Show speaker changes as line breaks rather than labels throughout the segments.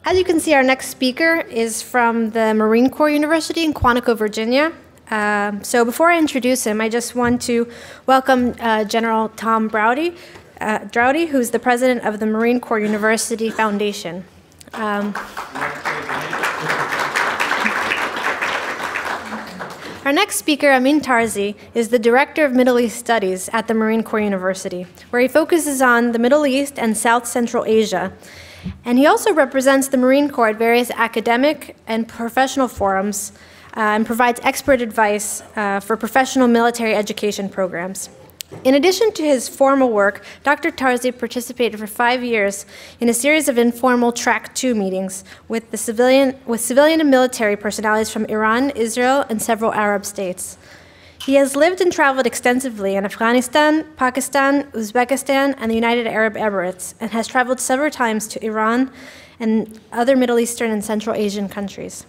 As you can see, our next speaker is from the Marine Corps University in Quantico, Virginia. So before I introduce him, I just want to welcome General Tom Drowdy, who's the president of the Marine Corps University Foundation. Our next speaker, Amin Tarzi, is the Director of Middle East Studies at the Marine Corps University, where he focuses on the Middle East and South Central Asia. And he also represents the Marine Corps at various academic and professional forums and provides expert advice for professional military education programs. In addition to his formal work, Dr. Tarzi participated for 5 years in a series of informal Track 2 meetings with civilian and military personalities from Iran, Israel, and several Arab states. He has lived and traveled extensively in Afghanistan, Pakistan, Uzbekistan, and the United Arab Emirates, and has traveled several times to Iran and other Middle Eastern and Central Asian countries.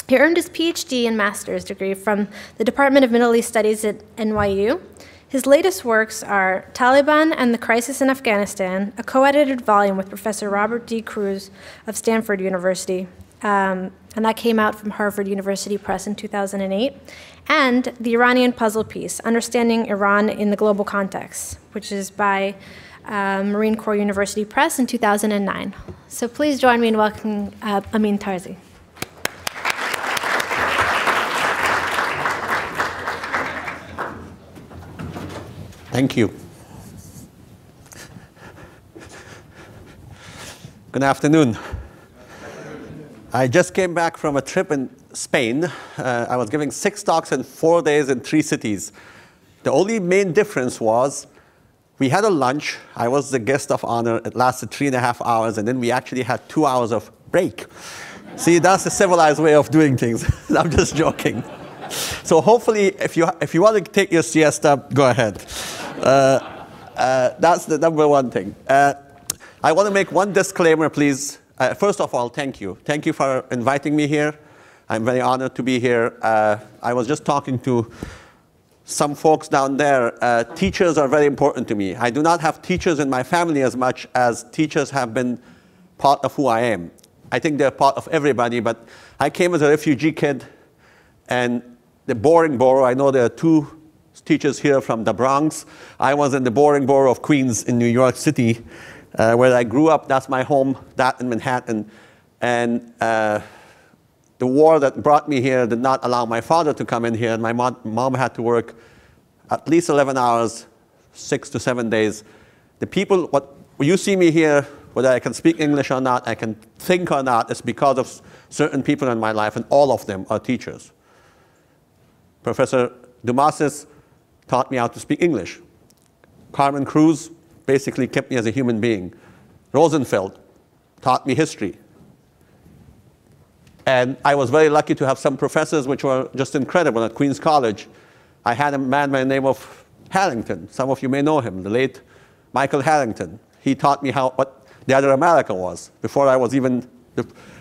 He earned his PhD and master's degree from the Department of Middle East Studies at NYU. His latest works are Taliban and the Crisis in Afghanistan, a co-edited volume with Professor Robert D. Cruz of Stanford University, and that came out from Harvard University Press in 2008, and The Iranian Puzzle Piece, Understanding Iran in the Global Context, which is by Marine Corps University Press in 2009. So please join me in welcoming Amin Tarzi.
Thank you. Good afternoon. I just came back from a trip in Spain. I was giving 6 talks in 4 days in 3 cities. The only main difference was we had a lunch. I was the guest of honor. It lasted 3.5 hours, and then we actually had 2 hours of break. See, that's the civilized way of doing things. I'm just joking. So hopefully, if you want to take your siesta, go ahead. That's the number one thing. I want to make one disclaimer, please. First of all, thank you. Thank you for inviting me here. I'm very honored to be here. I was just talking to some folks down there. Teachers are very important to me. I do not have teachers in my family as much as teachers have been part of who I am. I think they're part of everybody, but I came as a refugee kid, and the boring borough, I know there are 2 teachers here from the Bronx. I was in the boring borough of Queens in New York City, where I grew up. That's my home, that in Manhattan. And the war that brought me here did not allow my father to come in here, and my mom had to work at least 11 hours, 6 to 7 days. The people, when you see me here, whether I can speak English or not, I can think or not, it's because of certain people in my life, and all of them are teachers. Professor Dumasis taught me how to speak English. Carmen Cruz basically kept me as a human being. Rosenfeld taught me history. And I was very lucky to have some professors which were just incredible at Queens College. I had a man by the name of Harrington. Some of you may know him, the late Michael Harrington. He taught me what the other America was. Before I was even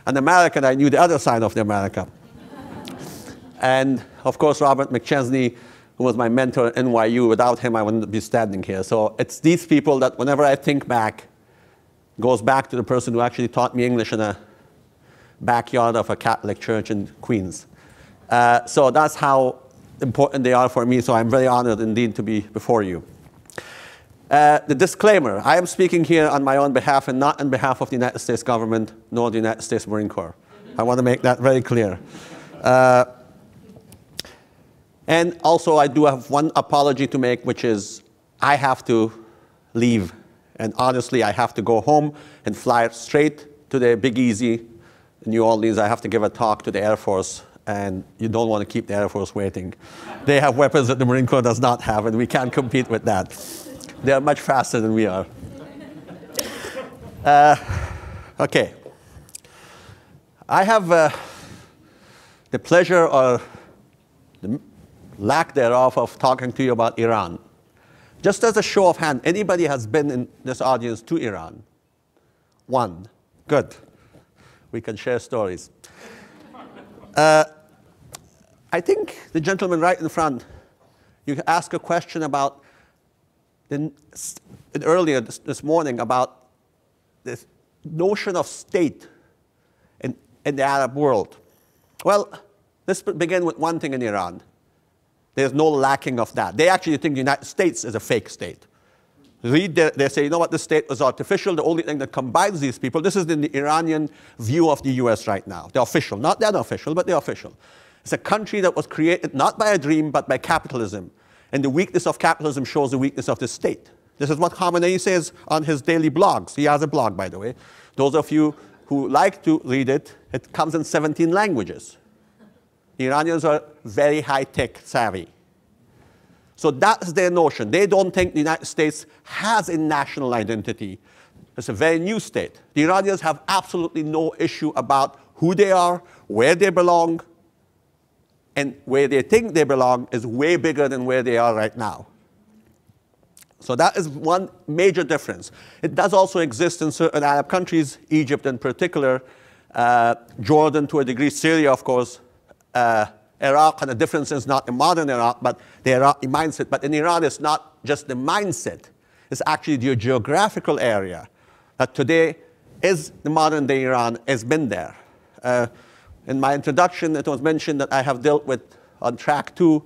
an American, I knew the other side of the America. And of course, Robert McChesney, who was my mentor at NYU. Without him, I wouldn't be standing here. So it's these people that whenever I think back, goes back to the person who actually taught me English in a backyard of a Catholic church in Queens. So that's how important they are for me. So I'm very honored indeed to be before you. The disclaimer, I am speaking here on my own behalf and not on behalf of the United States government nor the United States Marine Corps. I want to make that very clear. And also, I do have one apology to make, which is I have to leave. And honestly, I have to go home and fly straight to the Big Easy in New Orleans. I have to give a talk to the Air Force, and you don't want to keep the Air Force waiting. They have weapons that the Marine Corps does not have, and we can't compete with that. They are much faster than we are. Okay. I have the pleasure or the lack thereof of talking to you about Iran. Just as a show of hand, anybody has been in this audience to Iran? One. Good. We can share stories. I think the gentleman right in front, you asked a question about earlier this morning about this notion of state in the Arab world? Well, let's begin with one thing in Iran. There's no lacking of that. They actually think the United States is a fake state. They say, you know what, this state was artificial. The only thing that combines these people, this is in the Iranian view of the US right now, the official, not the unofficial, but the official. It's a country that was created not by a dream, but by capitalism. And the weakness of capitalism shows the weakness of the state. This is what Khamenei says on his daily blogs. He has a blog, by the way. Those of you who like to read it, it comes in 17 languages. The Iranians are very high-tech savvy. So that's their notion. They don't think the United States has a national identity. It's a very new state. The Iranians have absolutely no issue about who they are, where they belong, and where they think they belong is way bigger than where they are right now. So that is one major difference. It does also exist in certain Arab countries, Egypt in particular, Jordan to a degree, Syria, of course, Iraq, and the difference is not in modern Iraq, but the Iraqi mindset. But in Iran, it's not just the mindset. It's actually the geographical area that today is the modern day Iran, has been there. In my introduction, it was mentioned that I have dealt with, on track 2,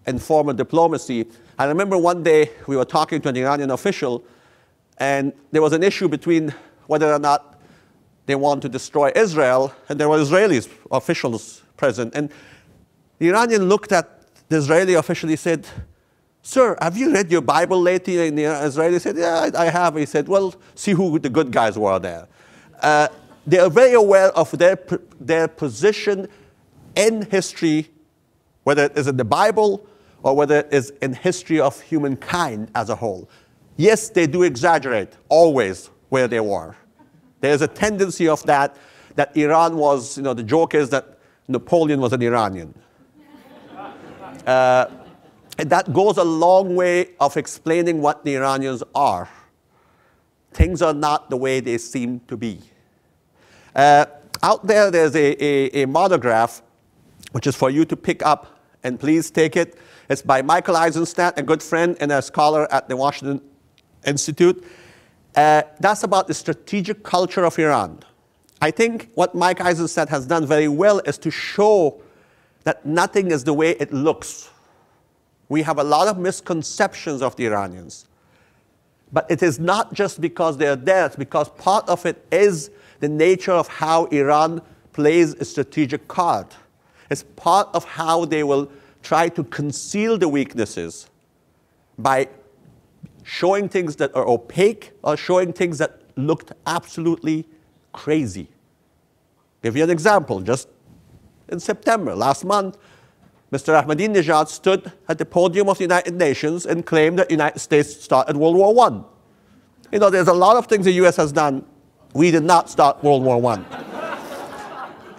informal diplomacy. I remember one day we were talking to an Iranian official, and there was an issue between whether or not they want to destroy Israel, and there were Israeli officials present. And the Iranian looked at the Israeli official. He said, "Sir, have you read your Bible lately?" And the Israeli said, "Yeah, I have." He said, "Well, see who the good guys were there." They are very aware of their position in history, whether it is in the Bible or whether it is in history of humankind as a whole. Yes, they do exaggerate always where they were. There's a tendency of that Iran was, you know, the joke is that Napoleon was an Iranian. And that goes a long way of explaining what the Iranians are. Things are not the way they seem to be. Out there, there's a monograph, which is for you to pick up, and please take it. It's by Michael Eisenstadt, a good friend and a scholar at the Washington Institute. That's about the strategic culture of Iran. I think what Mike Eisenstadt has done very well is to show that nothing is the way it looks. We have a lot of misconceptions of the Iranians. But it is not just because they're there, it's because part of it is the nature of how Iran plays a strategic card. It's part of how they will try to conceal the weaknesses by showing things that are opaque or showing things that looked absolutely crazy. Give you an example. Just in September, last month, Mr. Ahmadinejad stood at the podium of the United Nations and claimed that the United States started World War I. You know, there's a lot of things the US has done. We did not start World War I.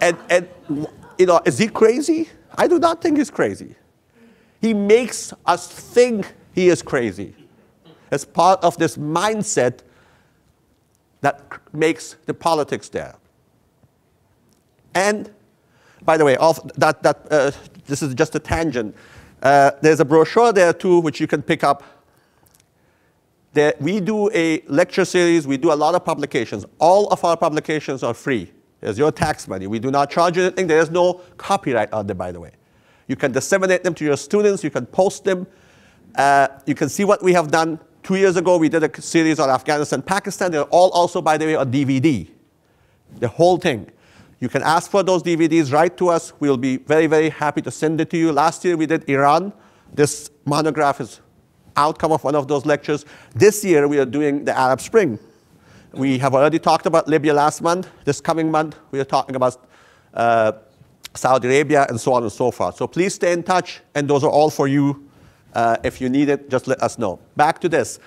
and, you know, is he crazy? I do not think he's crazy. He makes us think he is crazy. It's part of this mindset that makes the politics there. And, by the way, this is just a tangent. There's a brochure there, too, which you can pick up. We do a lecture series. We do a lot of publications. All of our publications are free. There's your tax money. We do not charge you anything. There is no copyright on them, by the way. You can disseminate them to your students. You can post them. You can see what we have done. 2 years ago, we did a series on Afghanistan, Pakistan. They're all also, by the way, on DVD. The whole thing. You can ask for those DVDs, write to us. We'll be very, very happy to send it to you. Last year, we did Iran. This monograph is outcome of one of those lectures. This year, we are doing the Arab Spring. We have already talked about Libya last month. This coming month, we are talking about Saudi Arabia and so on and so forth. So please stay in touch, and those are all for you. If you need it, just let us know. Back to this.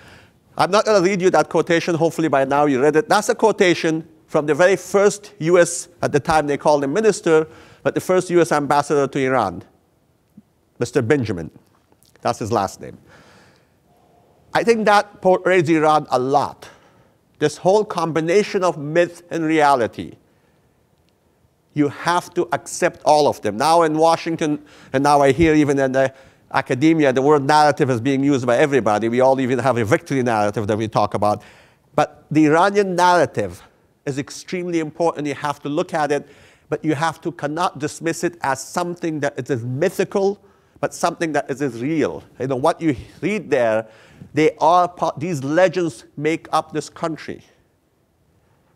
I'm not going to read you that quotation. Hopefully by now you read it. That's a quotation from the very first US, at the time they called him minister, but the first US ambassador to Iran, Mr. Benjamin. That's his last name. I think that portrays Iran a lot. This whole combination of myth and reality. You have to accept all of them. Now in Washington, and now I hear even in the academia, the word narrative is being used by everybody. We all even have a victory narrative that we talk about. But the Iranian narrative is extremely important. You have to look at it. But you cannot dismiss it as something that is mythical, but something that is real. You know, what you read there, these legends make up this country.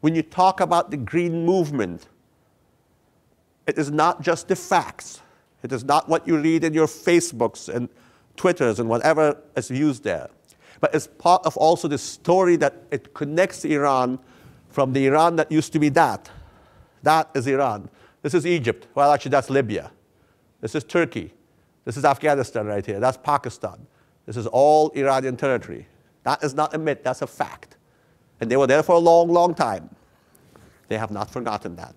When you talk about the green movement, it is not just the facts. It is not what you read in your Facebooks and Twitters and whatever is used there. But it's part of also the story that it connects Iran from the Iran that used to be that. That is Iran. This is Egypt. Well, actually, that's Libya. This is Turkey. This is Afghanistan right here. That's Pakistan. This is all Iranian territory. That is not a myth. That's a fact. And they were there for a long, long time. They have not forgotten that.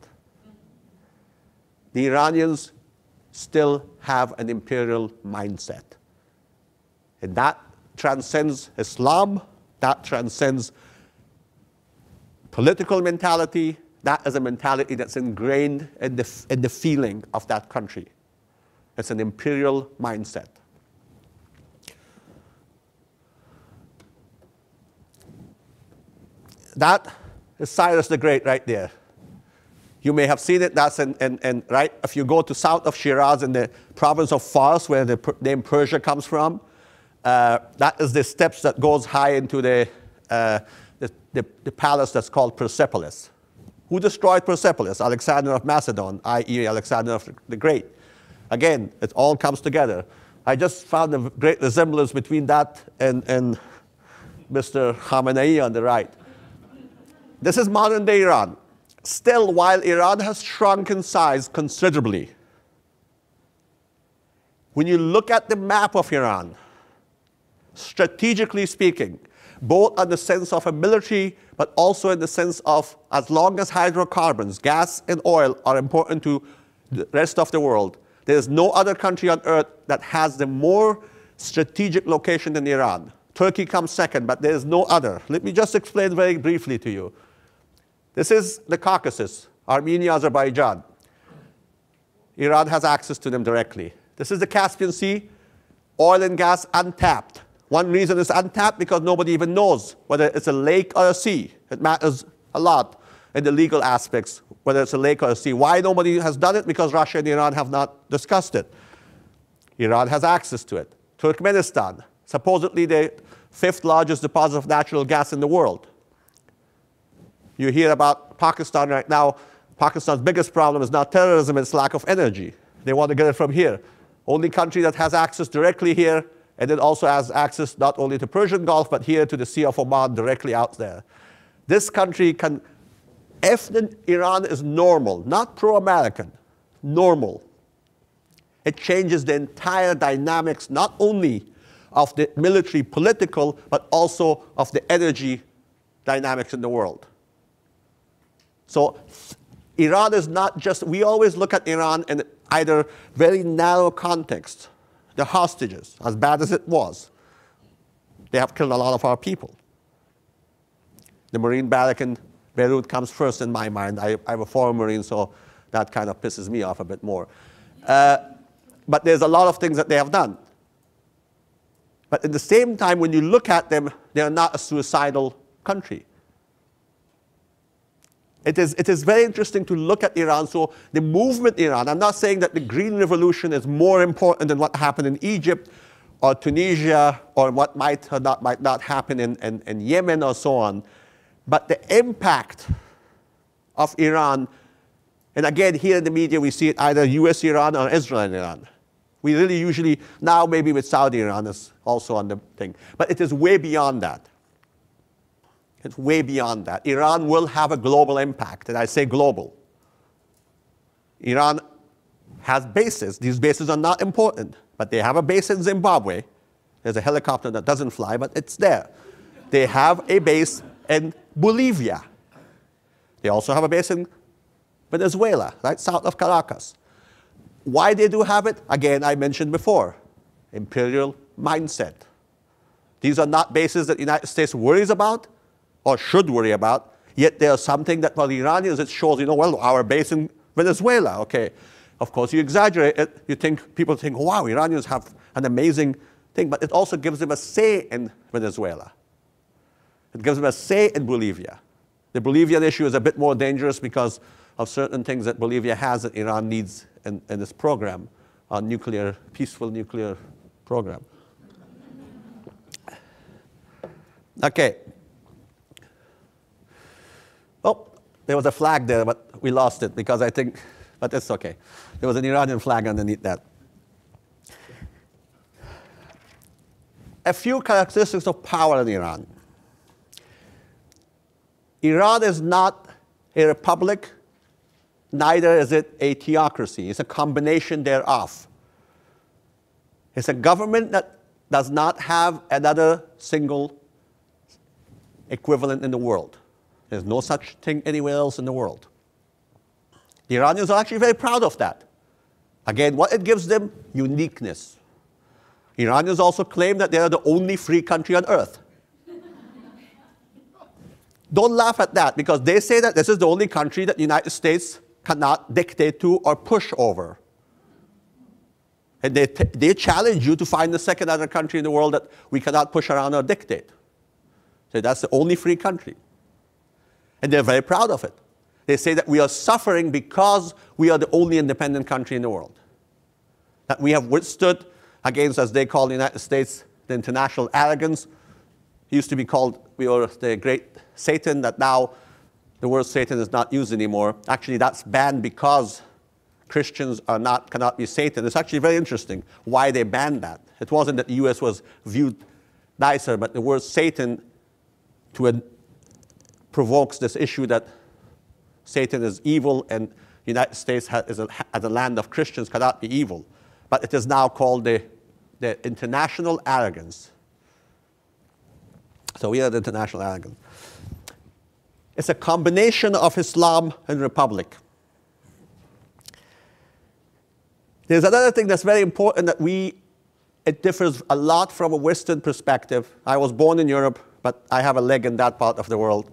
The Iranians still have an imperial mindset. And that transcends Islam. That transcends political mentality. That is a mentality that's ingrained in the feeling of that country. It's an imperial mindset. That is Cyrus the Great right there. You may have seen it. That's right. If you go to south of Shiraz in the province of Fars, where the name Persia comes from, that is the steps that goes high into the palace that's called Persepolis. Who destroyed Persepolis? Alexander of Macedon, i.e. Alexander of the Great. Again, it all comes together. I just found a great resemblance between that and Mr. Khamenei on the right. This is modern-day Iran. Still, while Iran has shrunk in size considerably, when you look at the map of Iran, strategically speaking, both in the sense of a military, but also in the sense of as long as hydrocarbons, gas and oil are important to the rest of the world, there is no other country on earth that has the more strategic location than Iran. Turkey comes second, but there is no other. Let me just explain very briefly to you. This is the Caucasus, Armenia, Azerbaijan. Iran has access to them directly. This is the Caspian Sea, oil and gas untapped. One reason it's untapped because nobody even knows whether it's a lake or a sea. It matters a lot in the legal aspects, whether it's a lake or a sea. Why nobody has done it? Because Russia and Iran have not discussed it. Iran has access to it. Turkmenistan, supposedly the 5th largest deposit of natural gas in the world. You hear about Pakistan right now. Pakistan's biggest problem is not terrorism, it's lack of energy. They want to get it from here. Only country that has access directly here, and it also has access not only to Persian Gulf, but here to the Sea of Oman directly out there. This country can, if Iran is normal, not pro-American, normal, it changes the entire dynamics, not only of the military, political, but also of the energy dynamics in the world. So Iran is not just, we always look at Iran in either very narrow context. The hostages, as bad as it was, they have killed a lot of our people. The Marine barrack in Beirut comes first in my mind. I'm a former Marine, so that kind of pisses me off a bit more. But there's a lot of things that they have done. But at the same time, when you look at them, they are not a suicidal country. It is very interesting to look at Iran. So the movement in Iran, I'm not saying that the Green Revolution is more important than what happened in Egypt or Tunisia or what might not happen in Yemen or so on. But the impact of Iran, and again, here in the media, we see it either US Iran or Israel and Iran. We really usually, now maybe with Saudi Iran is also on the thing. But it is way beyond that. It's way beyond that. Iran will have a global impact, and I say global. Iran has bases. These bases are not important, but they have a base in Zimbabwe. There's a helicopter that doesn't fly, but it's there. They have a base in Bolivia. They also have a base in Venezuela, right south of Caracas. Why they do have it? Again, I mentioned before, imperial mindset. These are not bases that the United States worries about or should worry about, yet they are something that for the Iranians it shows, well, our base in Venezuela, okay. Of course, you exaggerate it. People think, wow, Iranians have an amazing thing, but it also gives them a say in Venezuela. It gives them a say in Bolivia. The Bolivian issue is a bit more dangerous because of certain things that Bolivia has that Iran needs in this program, on nuclear, peaceful nuclear program. Okay. Oh, there was a flag there, but we lost it because I think, but it's okay. There was an Iranian flag underneath that. A few characteristics of power in Iran. Iran is not a republic, neither is it a theocracy. It's a combination thereof. It's a government that does not have another single equivalent in the world. There's no such thing anywhere else in the world. The Iranians are actually very proud of that. Again, what it gives them? Uniqueness. Iranians also claim that they are the only free country on earth. Don't laugh at that, because they say that this is the only country that the United States cannot dictate to or push over. And they challenge you to find the second other country in the world that we cannot push around or dictate. So that's the only free country. And they're very proud of it. They say that we are suffering because we are the only independent country in the world. That we have withstood against, as they call the United States, the international arrogance. It used to be called, we were the great Satan, that now the word Satan is not used anymore. Actually, that's banned because Christians cannot be Satan. It's actually very interesting why they banned that. It wasn't that the US was viewed nicer, but the word Satan provokes this issue that Satan is evil and the United States as a land of Christians cannot be evil. But it is now called the international arrogance. So we are the international arrogance. It's a combination of Islam and Republic. There's another thing that's very important that it differs a lot from a Western perspective. I was born in Europe, but I have a leg in that part of the world.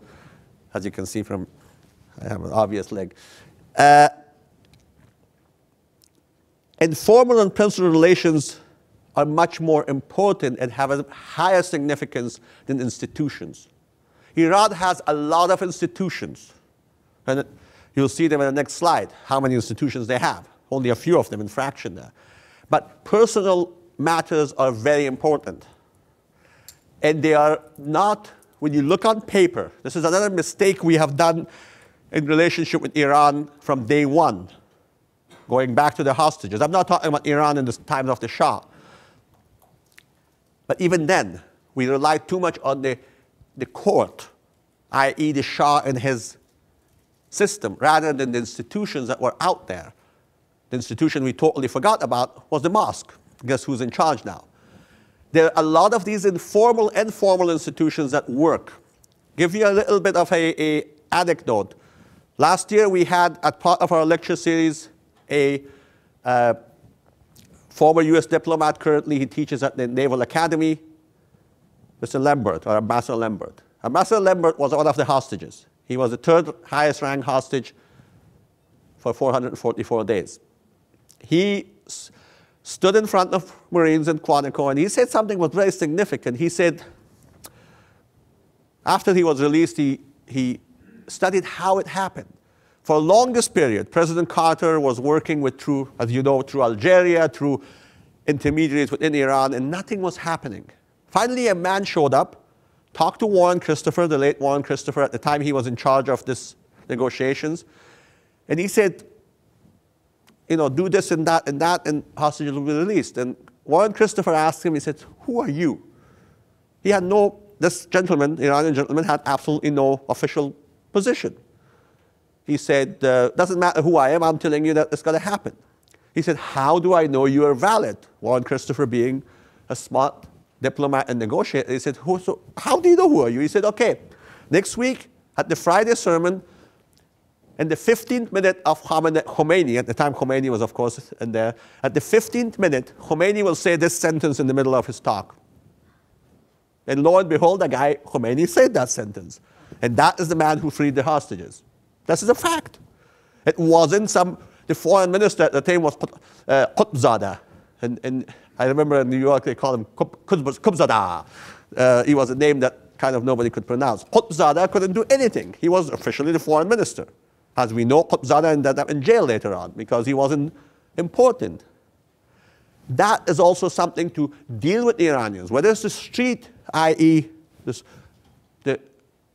As you can see I have an obvious leg. Informal and principal relations are much more important and have a higher significance than institutions. Iran has a lot of institutions. And you'll see them in the next slide, how many institutions they have. Only a few of them in fraction there. But personal matters are very important. And they are not, when you look on paper, this is another mistake we have done in relationship with Iran from day one, going back to the hostages. I'm not talking about Iran in the times of the Shah. But even then, we relied too much on the court, i.e. the Shah and his system, rather than the institutions that were out there. The institution we totally forgot about was the mosque. Guess who's in charge now? There are a lot of these informal and formal institutions that work. Give you a little bit of an anecdote. Last year we had, as part of our lecture series, a former US diplomat. Currently he teaches at the Naval Academy, Mr. Lambert, or Ambassador Lambert. Ambassador Lambert was one of the hostages. He was the third highest ranked hostage for 444 days. He stood in front of Marines in Quantico and he said something was very significant. He said, after he was released, he studied how it happened. For the longest period, President Carter was working through, as you know, through Algeria, through intermediaries within Iran, and nothing was happening. Finally, a man showed up, talked to Warren Christopher, the late Warren Christopher. At the time, he was in charge of this negotiations. And he said, you know, do this and and hostages will be released. And Warren Christopher asked him, he said, who are you? He had this gentleman, Iranian gentleman, had absolutely no official position. He said, doesn't matter who I am, I'm telling you that it's going to happen. He said, how do I know you are valid? Warren Christopher, being a smart diplomat and negotiator, he said, so how do you know who are you? He said, okay, next week at the Friday sermon, in the 15th minute of Khomeini, at the time Khomeini was, of course, in there, at the 15th minute, Khomeini will say this sentence in the middle of his talk. And lo and behold, the guy, Khomeini, said that sentence. And that is the man who freed the hostages. This is a fact. It wasn't the foreign minister at the time was Qutbzada. And I remember in New York they called him Qutbzada. He was a name that kind of nobody could pronounce. Qutbzada couldn't do anything. He was officially the foreign minister. As we know, Qutbzada ended up in jail later on because he wasn't important. That is also something to deal with the Iranians. Whether it's the street, i.e. the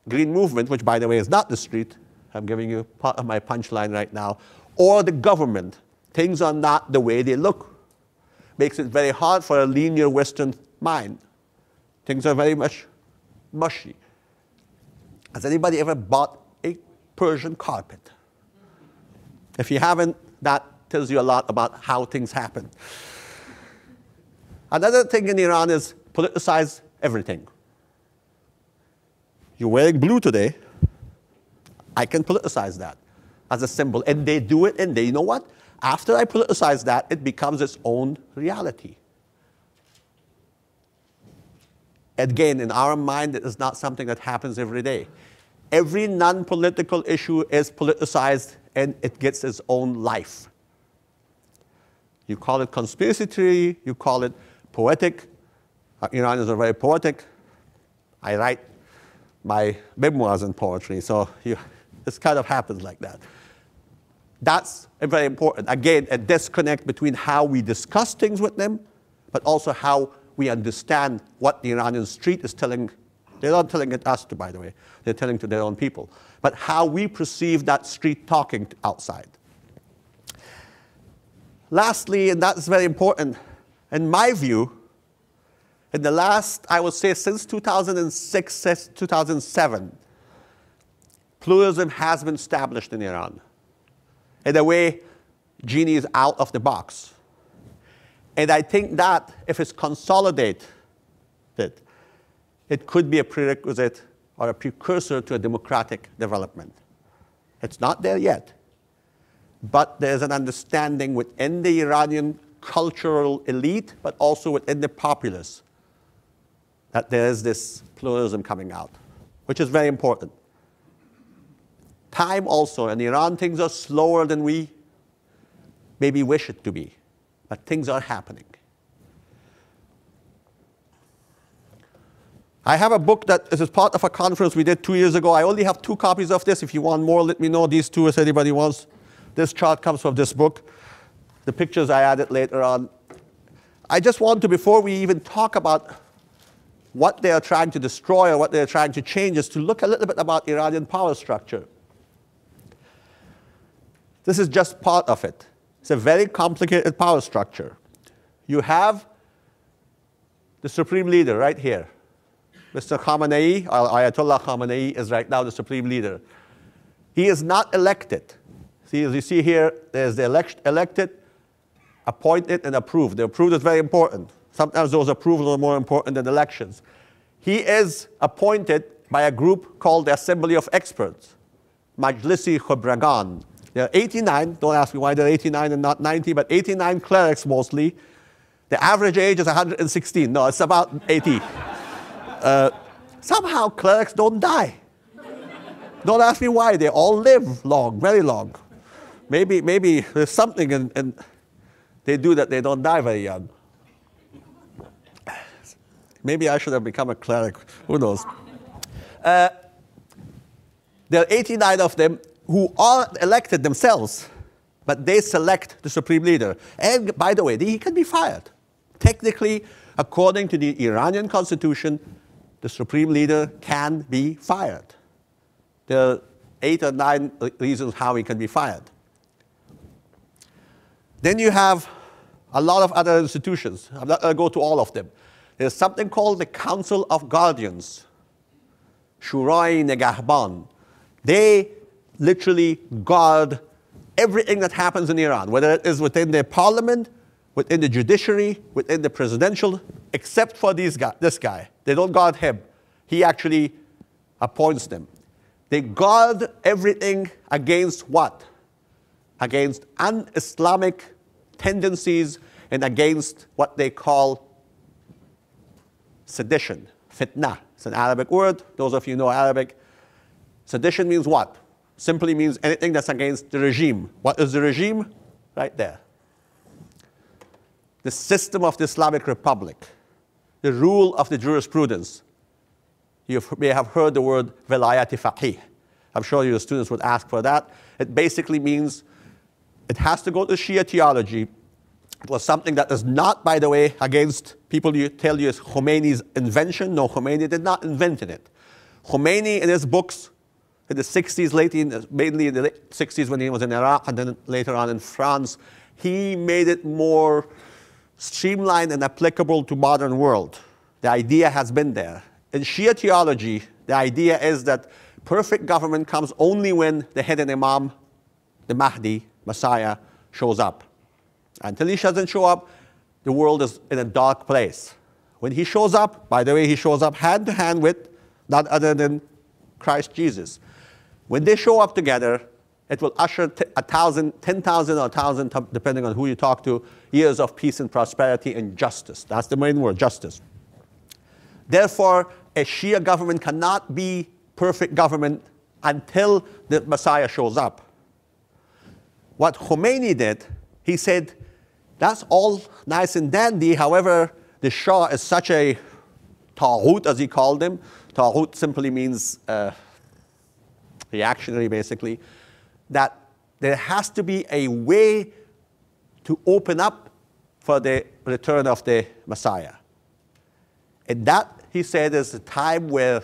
Green Movement, which by the way is not the street, I'm giving you part of my punchline right now, or the government, things are not the way they look. Makes it very hard for a linear Western mind. Things are very much mushy. Has anybody ever bought a Persian carpet? If you haven't, that tells you a lot about how things happen. Another thing in Iran is politicize everything. You're wearing blue today. I can politicize that as a symbol. And they do it, and you know what? After I politicize that, it becomes its own reality. Again, in our mind, it is not something that happens every day. Every non-political issue is politicized, and it gets its own life. You call it conspiracy theory, you call it poetic. Iranians are very poetic. I write my memoirs in poetry, so this kind of happens like that. That's very important. Again, a disconnect between how we discuss things with them, but also how we understand what the Iranian street is telling. They're not telling it us, by the way. They're telling to their own people. But how we perceive that street talking outside. Lastly, and that's very important, in my view, in the last, I would say, since 2006, 2007, pluralism has been established in Iran. In a way, genie is out of the box. And I think that if it's consolidated, it could be a prerequisite or a precursor to a democratic development. It's not there yet. But there's an understanding within the Iranian cultural elite, but also within the populace, that there is this pluralism coming out, which is very important. Time also, in Iran, things are slower than we maybe wish it to be, but things are happening. I have a book that is part of a conference we did 2 years ago. I only have 2 copies of this. If you want more, let me know. These 2, if anybody wants. This chart comes from this book. The pictures I added later on. I just want to, before we even talk about what they are trying to destroy or what they are trying to change, is to look a little bit about Iranian power structure. This is just part of it. It's a very complicated power structure. You have the supreme leader right here. Mr. Khamenei, Ayatollah Khamenei, is right now the supreme leader. He is not elected. See, as you see here, there's the elected, appointed, and approved. The approved is very important. Sometimes those approvals are more important than elections. He is appointed by a group called the Assembly of Experts, Majlisi Khobragan. There are 89, don't ask me why there are 89 and not 90, but 89 clerics mostly. The average age is 116. No, it's about 80. Somehow clerics don't die. Don't ask me why. They all live long, very long. Maybe there's something and they do that they don't die very young. Maybe I should have become a cleric. Who knows? There are 89 of them who are elected themselves, but they select the supreme leader. And by the way, he can be fired. Technically, according to the Iranian constitution, the supreme leader can be fired. There are 8 or 9 reasons how he can be fired. Then you have a lot of other institutions. I'm not going to go to all of them. There's something called the Council of Guardians, Shurai Negahban. They literally guard everything that happens in Iran, whether it is within the parliament, within the judiciary, within the presidential, except for this guy. They don't guard him. He actually appoints them. They guard everything against what? Against un-Islamic tendencies and against what they call sedition, fitna. It's an Arabic word. Those of you know Arabic. Sedition means what? Simply means anything that's against the regime. What is the regime? Right there. The system of the Islamic Republic. The rule of the jurisprudence. You may have heard the word velayat faqih. I'm sure your students would ask for that. It basically means it has to go to Shia theology. It was something that is not, by the way, against people you tell you is Khomeini's invention. No, Khomeini did not invent it. Khomeini, in his books, in the 60s, mainly in the late 60s when he was in Iraq and then later on in France, he made it more streamlined and applicable to modern world. The idea has been there. In Shia theology, the idea is that perfect government comes only when the hidden Imam, the Mahdi, Messiah, shows up. Until he doesn't show up, the world is in a dark place. When he shows up, by the way, he shows up hand to hand with none other than Christ Jesus. When they show up together, it will usher 1,000, 10,000 or 1,000, depending on who you talk to, years of peace and prosperity and justice. That's the main word, justice. Therefore, a Shia government cannot be perfect government until the Messiah shows up. What Khomeini did, he said, that's all nice and dandy. However, the Shah is such a Taghut, as he called him. Taghut simply means reactionary, basically. That there has to be a way to open up for the return of the Messiah. And that, he said, is a time where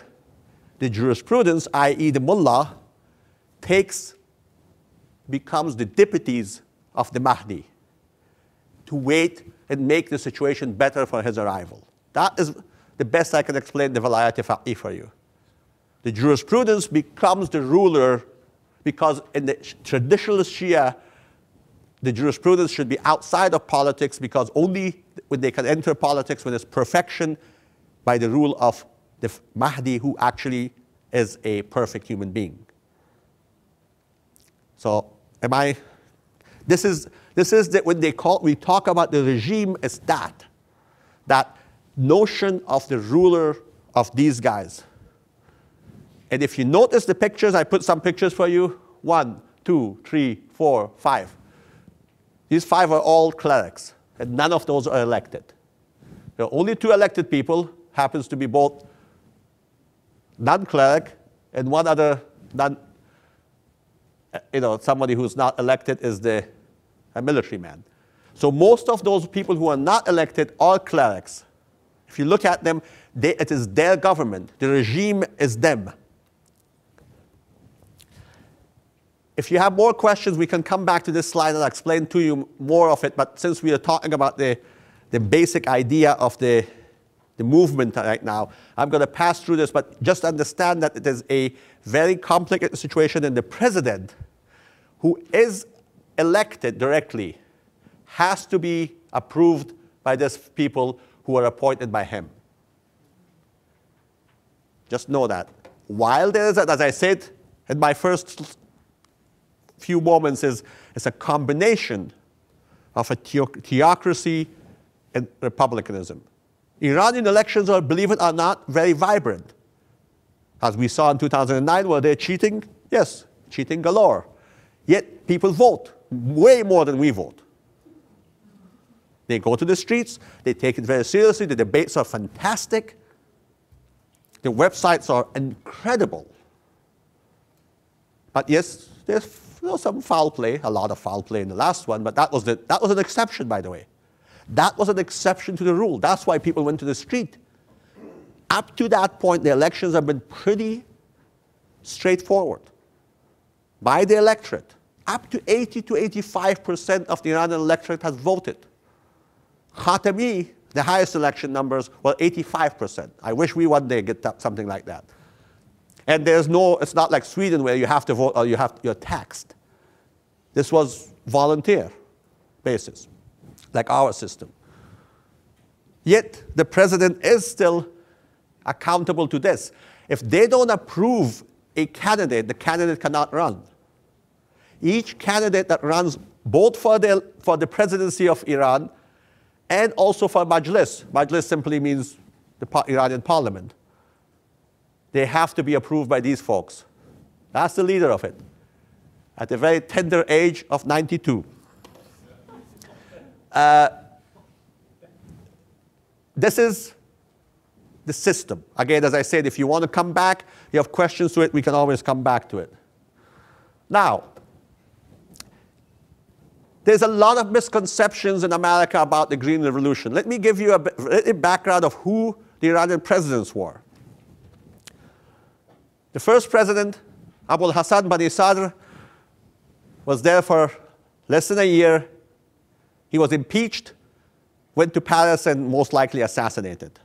the jurisprudence, i.e. the mullah, becomes the deputies of the Mahdi to wait and make the situation better for his arrival. That is the best I can explain the Velayat Faqih for you. The jurisprudence becomes the ruler because in the traditionalist Shia, the jurisprudence should be outside of politics because only when they can enter politics when it's perfection by the rule of the Mahdi, who actually is a perfect human being. So, this is that when we talk about the regime, is that notion of the ruler of these guys. And if you notice the pictures, I put some pictures for you. 1, 2, 3, 4, 5. These 5 are all clerics, and none of those are elected. There are only 2 elected people, happens to be both non-cleric and one other somebody who's not elected is a military man. So most of those people who are not elected are clerics. If you look at them, it is their government. The regime is them. If you have more questions, we can come back to this slide and I'll explain to you more of it. But since we are talking about the basic idea of the movement right now, I'm going to pass through this, but just understand that it is a very complicated situation, and the president, who is elected directly, has to be approved by these people who are appointed by him. Just know that. While there is, as I said in my first few moments, it's a combination of a theocracy and republicanism. Iranian elections are, believe it or not, very vibrant. As we saw in 2009, were they cheating? Yes, cheating galore. Yet people vote, way more than we vote. They go to the streets, they take it very seriously, the debates are fantastic, the websites are incredible. But yes, there's some foul play, a lot of foul play in the last one, but that was an exception, by the way. That was an exception to the rule. That's why people went to the street. Up to that point, the elections have been pretty straightforward by the electorate. Up to 80 to 85% of the Iranian electorate has voted. Khatami, the highest election numbers, were 85%. I wish we one day get something like that. And it's not like Sweden where you have to vote or you're taxed. This was volunteer basis, like our system. Yet the president is still accountable to this. If they don't approve a candidate, the candidate cannot run. Each candidate that runs both for the presidency of Iran and also for Majlis. Majlis simply means the Iranian parliament. They have to be approved by these folks. That's the leader of it, at the very tender age of 92. This is the system. Again, as I said, if you want to come back, you have questions to it, we can always come back to it. Now, there's a lot of misconceptions in America about the Green Revolution. Let me give you a background of who the Iranian presidents were. The first president, Abul Hassan Bani Sadr, was there for less than a year. He was impeached, went to Paris, and most likely assassinated.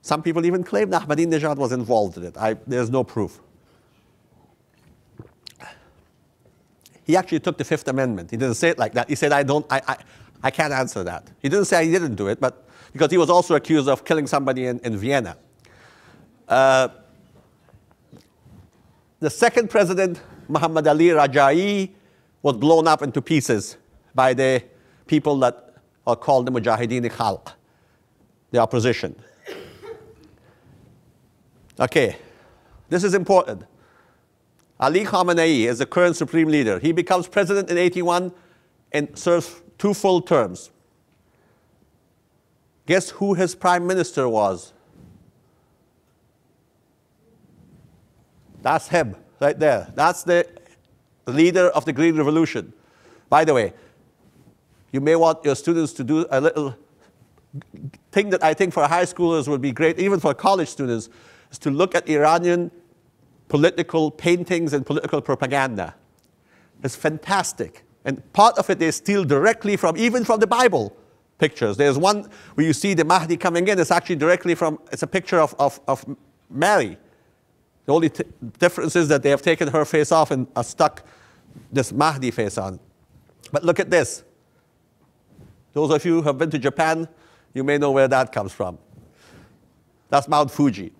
Some people even claim that Ahmadinejad was involved in it. There's no proof. He actually took the Fifth Amendment. He didn't say it like that. He said, I can't answer that. He didn't say he didn't do it, but because he was also accused of killing somebody in Vienna. The second president, Muhammad Ali Rajai, was blown up into pieces by the people that are called the Mujahideen Khalq, the opposition. Okay, this is important. Ali Khamenei is the current supreme leader. He becomes president in 81 and serves 2 full terms. Guess who his prime minister was? That's him, right there. That's the leader of the Green Revolution. By the way, you may want your students to do a little thing that I think for high schoolers would be great, even for college students, is to look at Iranian political paintings and political propaganda. It's fantastic. And part of it they steal directly from, even from the Bible pictures. There's one where you see the Mahdi coming in. It's actually directly from, it's a picture of Mary. The only difference is that they have taken her face off and stuck this Mahdi face on. But look at this. Those of you who have been to Japan, you may know where that comes from. That's Mount Fuji.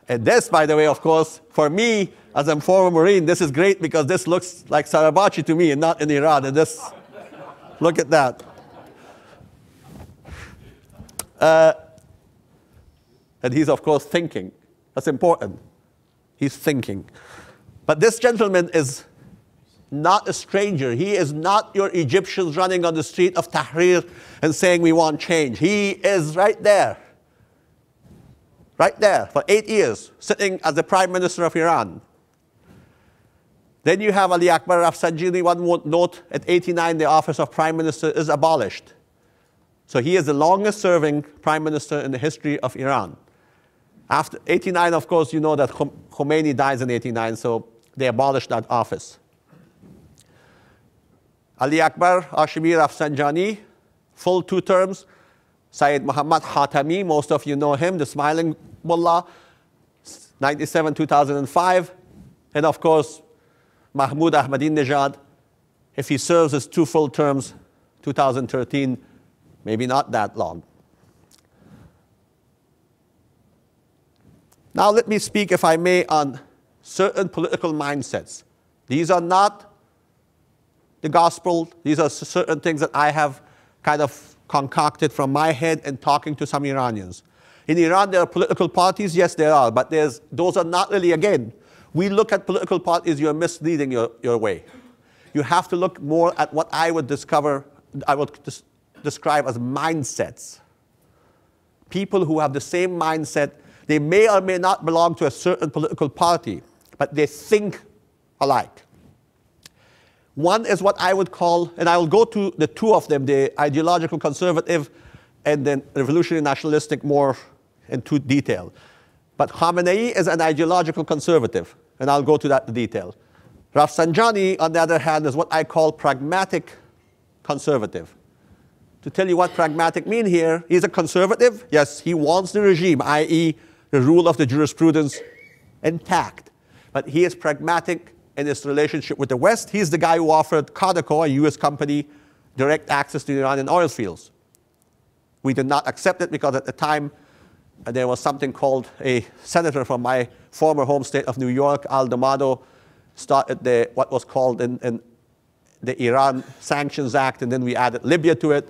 And this, by the way, of course, for me, as a former Marine, this is great because this looks like Sarabachi to me and not in Iran. And this, look at that. And he's, of course, thinking. That's important. He's thinking. But this gentleman is not a stranger. He is not your Egyptians running on the street of Tahrir and saying we want change. He is right there. Right there for 8 years, sitting as the Prime Minister of Iran. Then you have Ali Akbar Rafsanjani. One note, at 89, the office of Prime Minister is abolished. So he is the longest serving Prime Minister in the history of Iran. After 89, of course, you know that Khomeini dies in 89, so they abolished that office. Ali Akbar Hashemi Rafsanjani, full 2 terms. Sayyid Muhammad Khatami, most of you know him, the smiling mullah, 97, 2005. And of course, Mahmoud Ahmadinejad, if he serves his 2 full terms, 2013, maybe not that long. Now let me speak, if I may, on certain political mindsets. These are not the gospel. These are certain things that I have kind of concocted from my head and talking to some Iranians. In Iran, there are political parties. Yes, there are. But those are not really, again, we look at political parties, you're misleading your way. You have to look more at what I would describe as mindsets. People who have the same mindset, they may or may not belong to a certain political party, but they think alike. One is what I would call, and I will go to the 2 of them, the ideological conservative and then revolutionary nationalistic more into detail. But Khamenei is an ideological conservative, and I'll go to that in detail. Rafsanjani, on the other hand, is what I call pragmatic conservative. To tell you what pragmatic mean here, he's a conservative. Yes, he wants the regime, i.e. the rule of the jurisprudence, intact. But he is pragmatic in his relationship with the West. He's the guy who offered Conoco, a US company, direct access to the Iranian oil fields. We did not accept it because at the time there was something called, a senator from my former home state of New York, Al D'Amato, started what was called in the Iran Sanctions Act, and then we added Libya to it,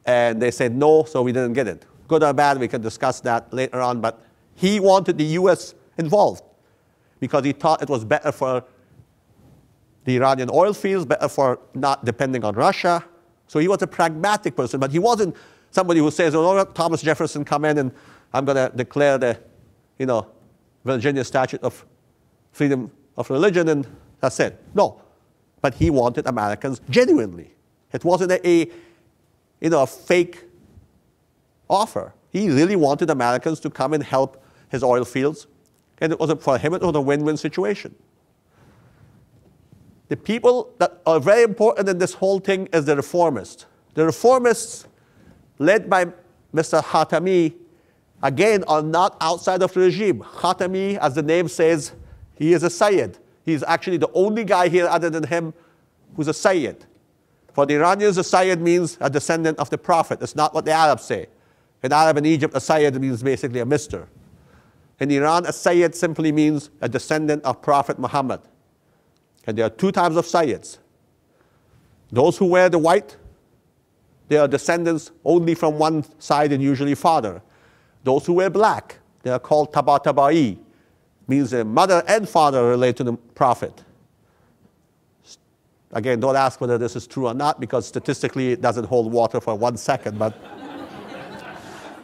and they said no, so we didn't get it. Good or bad, we can discuss that later on, but he wanted the US involved because he thought it was better for the Iranian oil fields, better for not depending on Russia. So he was a pragmatic person, but he wasn't somebody who says, oh, Thomas Jefferson come in and I'm going to declare the, Virginia Statute of Freedom of Religion and that's it. No, but he wanted Americans genuinely. It wasn't a fake offer. He really wanted Americans to come and help his oil fields, and for him it was a win-win situation. The people that are very important in this whole thing is the reformists. The reformists, led by Mr. Khatami, again, are not outside of the regime. Khatami, as the name says, he is a Sayyid. He's actually the only guy here other than him who's a Sayyid. For the Iranians, a Sayyid means a descendant of the Prophet. It's not what the Arabs say. In Arab and Egypt, a Sayyid means basically a mister. In Iran, a Sayyid simply means a descendant of Prophet Muhammad. And there are two types of Sayyids. Those who wear the white, they are descendants only from one side and usually father. Those who wear black, they are called Tabatabai, means their mother and father relate to the Prophet. Again, don't ask whether this is true or not, because statistically it doesn't hold water for 1 second. But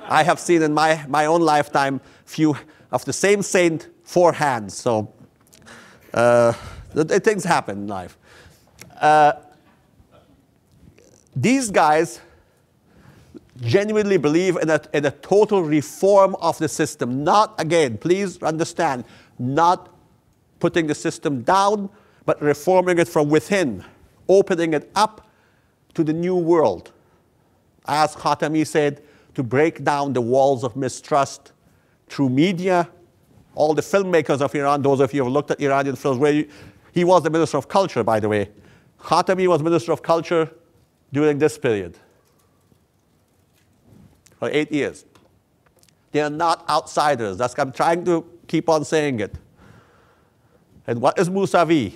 I have seen in my own lifetime few of the same saint, 4 hands. So things happen in life. These guys genuinely believe in a total reform of the system. Not, again, please understand, not putting the system down, but reforming it from within, opening it up to the new world. As Khatami said, to break down the walls of mistrust through media. All the filmmakers of Iran, those of you who have looked at Iranian films, he was the Minister of Culture, by the way. Khatami was Minister of Culture during this period, for 8 years. They are not outsiders. I'm trying to keep on saying it. And what is Mousavi?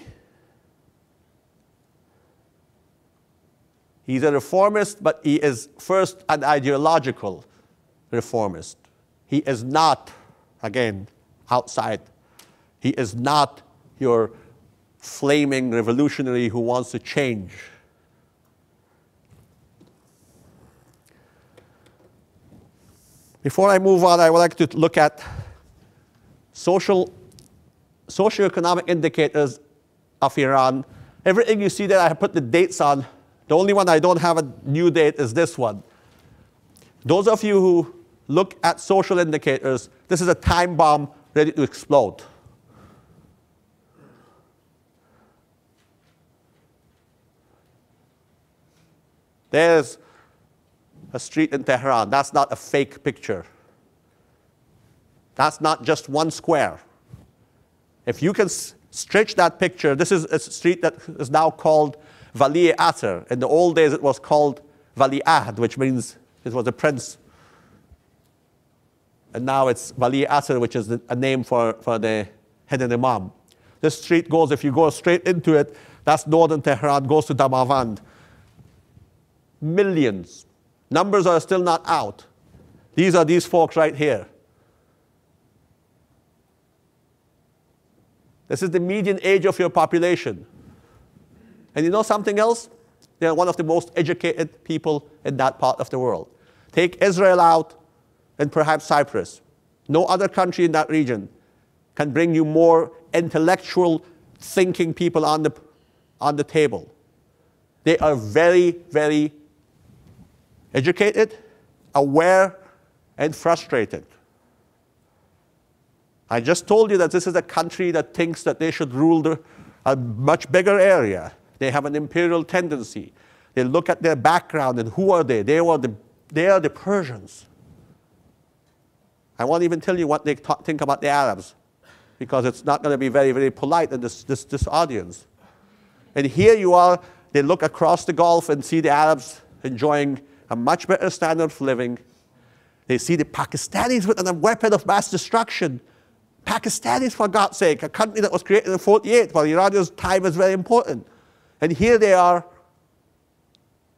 He's a reformist, but he is first an ideological reformist. He is not, again, outside. He is not your flaming revolutionary who wants to change. Before I move on, I would like to look at socioeconomic indicators of Iran. Everything you see there, I have put the dates on. The only one I don't have a new date is this one. Those of you who look at social indicators, this is a time bomb ready to explode. There's a street in Tehran. That's not a fake picture. That's not just one square. If you can stretch that picture, this is a street that is now called Vali Asr. In the old days, it was called Vali Ahd, which means it was a prince. And now it's Vali Asr, which is a name for the hidden imam. This street goes, if you go straight into it, that's northern Tehran, goes to Damavand. Millions. Numbers are still not out. These are these folks right here. This is the median age of your population. And you know something else? They are one of the most educated people in that part of the world. Take Israel out and perhaps Cyprus. No other country in that region can bring you more intellectual thinking people on the table. They are very, very educated, aware, and frustrated. I just told you that this is a country that thinks that they should rule a much bigger area. They have an imperial tendency. They look at their background and who are they? They are the Persians. I won't even tell you what they think about the Arabs, because it's not going to be very, very polite in this audience. And here you are, they look across the Gulf and see the Arabs enjoying a much better standard of living. They see the Pakistanis with a weapon of mass destruction. Pakistanis, for God's sake, a country that was created in 48, while Iranians' time is very important. And here they are,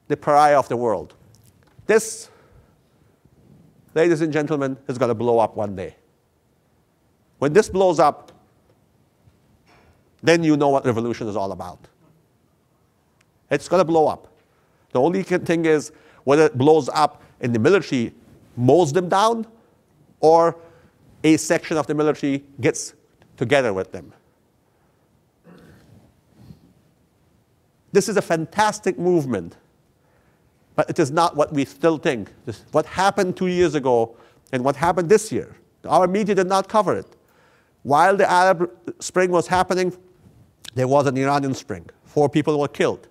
the pariah of the world. This, ladies and gentlemen, is going to blow up one day. When this blows up, then you know what revolution is all about. It's going to blow up. The only thing is whether it blows up and the military mows them down, or a section of the military gets together with them. This is a fantastic movement, but it is not what we still think. What happened 2 years ago and what happened this year, our media did not cover it. While the Arab Spring was happening, there was an Iranian Spring. 4 people were killed.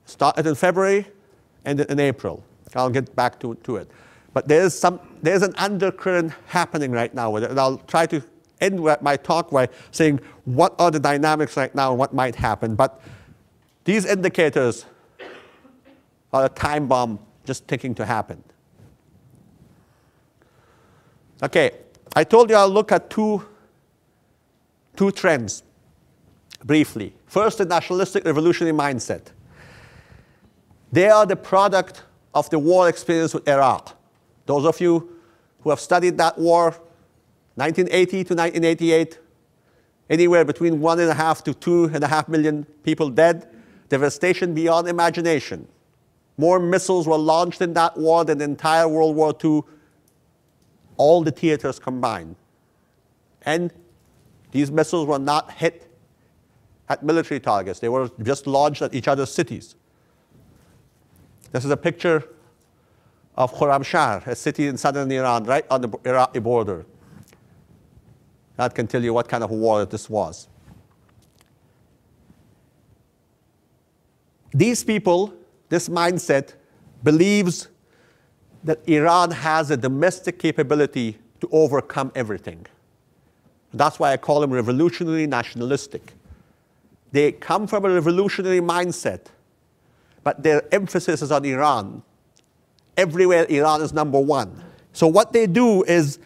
Started in February, ended in April. I'll get back to it. But there's an undercurrent happening right now with it, and I'll try to end my talk by saying what are the dynamics right now and what might happen. But these indicators are a time bomb just ticking to happen. Okay, I told you I'll look at two trends briefly. First, the nationalistic revolutionary mindset. They are the product of the war experience with Iraq. Those of you who have studied that war, 1980 to 1988, anywhere between 1.5 to 2.5 million people dead, devastation beyond imagination. More missiles were launched in that war than the entire World War II, all the theaters combined. And these missiles were not hit at military targets. They were just launched at each other's cities. This is a picture of Khorramshahr, a city in southern Iran, right on the Iraqi border. That can tell you what kind of war this was. These people, this mindset, believes that Iran has a domestic capability to overcome everything. That's why I call them revolutionary nationalistic. They come from a revolutionary mindset, but their emphasis is on Iran. Everywhere Iran is number one. So what they do is,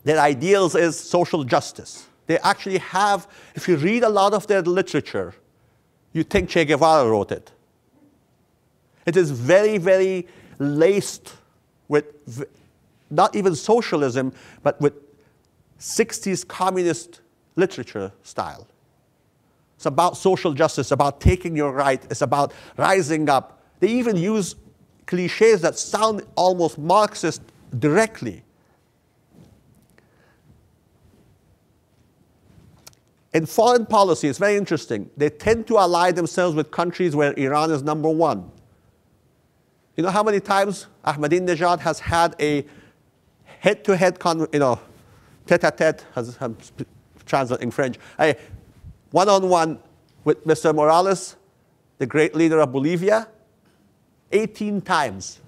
their ideals is social justice. They actually have, if you read a lot of their literature, you think Che Guevara wrote it. It is very, very laced with not even socialism, but with 60s communist literature style. It's about social justice, about taking your right. It's about rising up. They even use cliches that sound almost Marxist directly. In foreign policy, it's very interesting. They tend to ally themselves with countries where Iran is number one. You know how many times Ahmadinejad has had a head-to-head, tête-à-tête, I'm translating French, a one-on-one with Mr. Morales, the great leader of Bolivia? 18 times.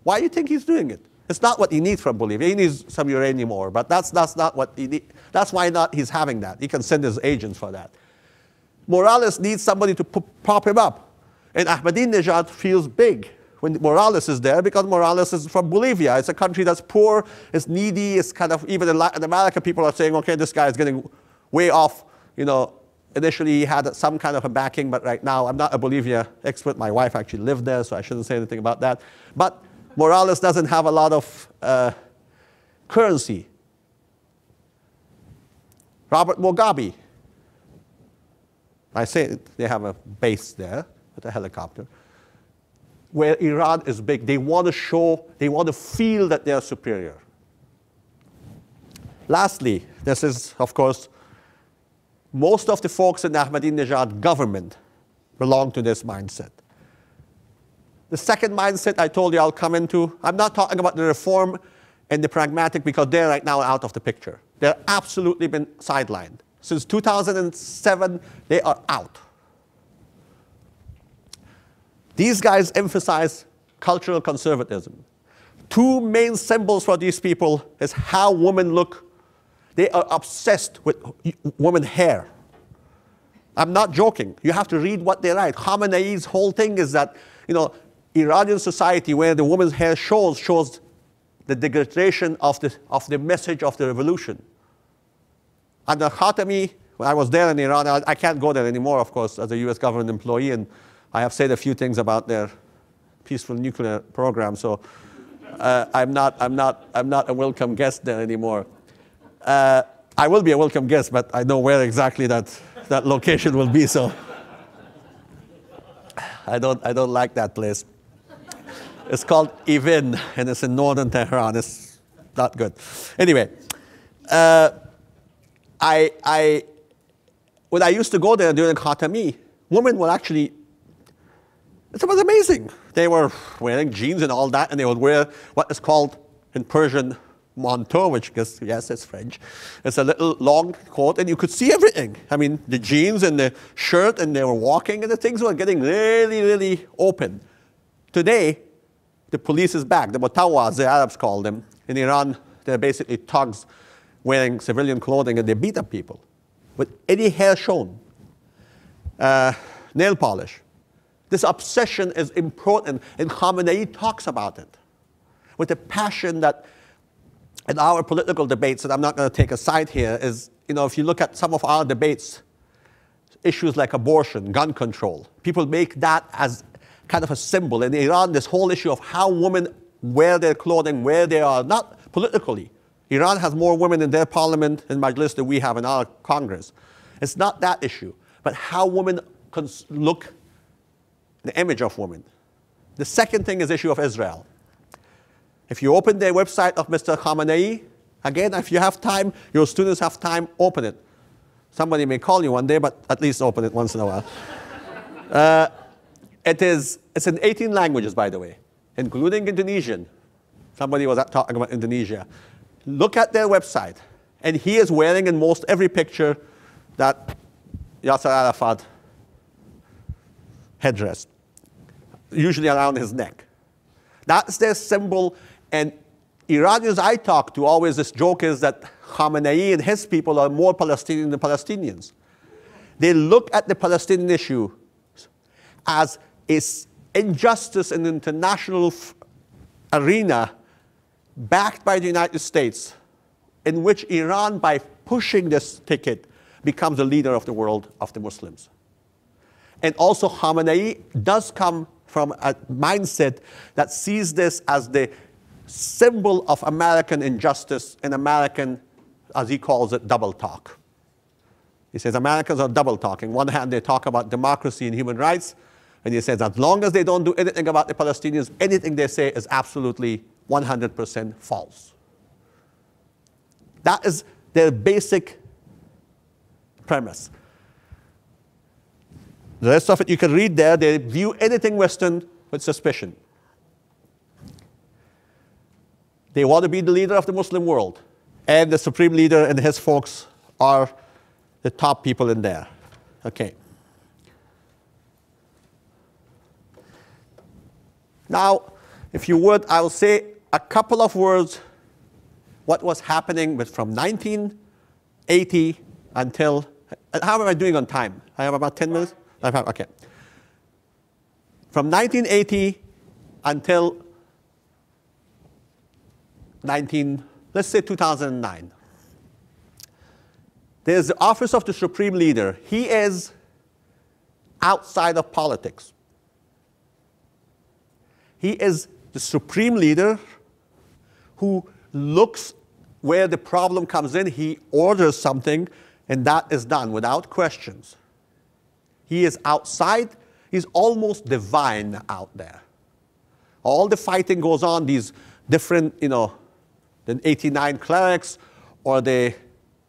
Why do you think he's doing it? It's not what he needs from Bolivia. He needs some uranium ore, but that's not what he needs. That's why not he's having that. He can send his agents for that. Morales needs somebody to prop him up. And Ahmadinejad feels big when Morales is there because Morales is from Bolivia. It's a country that's poor, it's needy, it's kind of, even in Latin America, people are saying, okay, this guy is getting way off. Initially he had some kind of a backing, but right now, I'm not a Bolivia expert. My wife actually lived there, so I shouldn't say anything about that. But Morales doesn't have a lot of currency. Robert Mugabe, I say they have a base there with a helicopter, where Iran is big. They want to show, they want to feel that they are superior. Lastly, this is, of course, most of the folks in the Ahmadinejad government belong to this mindset. The second mindset I told you I'll come into, I'm not talking about the reform and the pragmatic because they're right now out of the picture. They're absolutely been sidelined. Since 2007, they are out. These guys emphasize cultural conservatism. Two main symbols for these people is how women look. They are obsessed with women's hair. I'm not joking. You have to read what they write. Khamenei's whole thing is that, Iranian society where the woman's hair shows the degradation of the message of the revolution. Under Khatami, when I was there in Iran, I can't go there anymore, of course, as a US government employee, and I have said a few things about their peaceful nuclear program, so I'm not a welcome guest there anymore. I will be a welcome guest, but I know where exactly that location will be, so I don't like that place. It's called Evin, and it's in northern Tehran. It's not good. Anyway, when I used to go there during Khatami, women were actually, it was amazing. They were wearing jeans and all that, and they would wear what is called in Persian manteau, which is, yes, it's French. It's a little long coat, and you could see everything. I mean, the jeans and the shirt, and they were walking, and the things were getting really, really open. Today, the police is back. The Mutawas, the Arabs call them. In Iran, they're basically thugs wearing civilian clothing, and they beat up people with any hair shown. Nail polish. This obsession is important, and Khamenei talks about it with a passion that in our political debates, and I'm not going to take a side here, is, if you look at some of our debates, issues like abortion, gun control, people make that as kind of a symbol. In Iran, this whole issue of how women wear their clothing, where they are, not politically. Iran has more women in their parliament and Majlis than we have in our Congress. It's not that issue, but how women look, the image of women. The second thing is the issue of Israel. If you open the website of Mr. Khamenei, again, if you have time, your students have time, open it. Somebody may call you one day, but at least open it once in a while. It's in 18 languages, by the way, including Indonesian. Somebody was talking about Indonesia. Look at their website. And he is wearing in most every picture that Yasser Arafat headdress, usually around his neck. That's their symbol. And Iranians I talk to, always this joke is that Khamenei and his people are more Palestinian than Palestinians. They look at the Palestinian issue as an injustice in the international arena backed by the United States, in which Iran, by pushing this ticket, becomes the leader of the world of the Muslims. And also Khamenei does come from a mindset that sees this as the symbol of American injustice and American, as he calls it, double talk. He says Americans are double talking. On one hand, they talk about democracy and human rights, and he says as long as they don't do anything about the Palestinians, anything they say is absolutely 100% false. That is their basic premise. The rest of it you can read there. They view anything Western with suspicion. They want to be the leader of the Muslim world. And the supreme leader and his folks are the top people in there. Okay. Now, if you would, I will say a couple of words what was happening from 1980 until, how am I doing on time? I have about 10 minutes? Okay. From 1980 until let's say 2009. There's the office of the Supreme Leader. He is outside of politics. He is the Supreme Leader who looks where the problem comes in. He orders something, and that is done without questions. He is outside. He's almost divine out there. All the fighting goes on, these different, the 89 clerics or the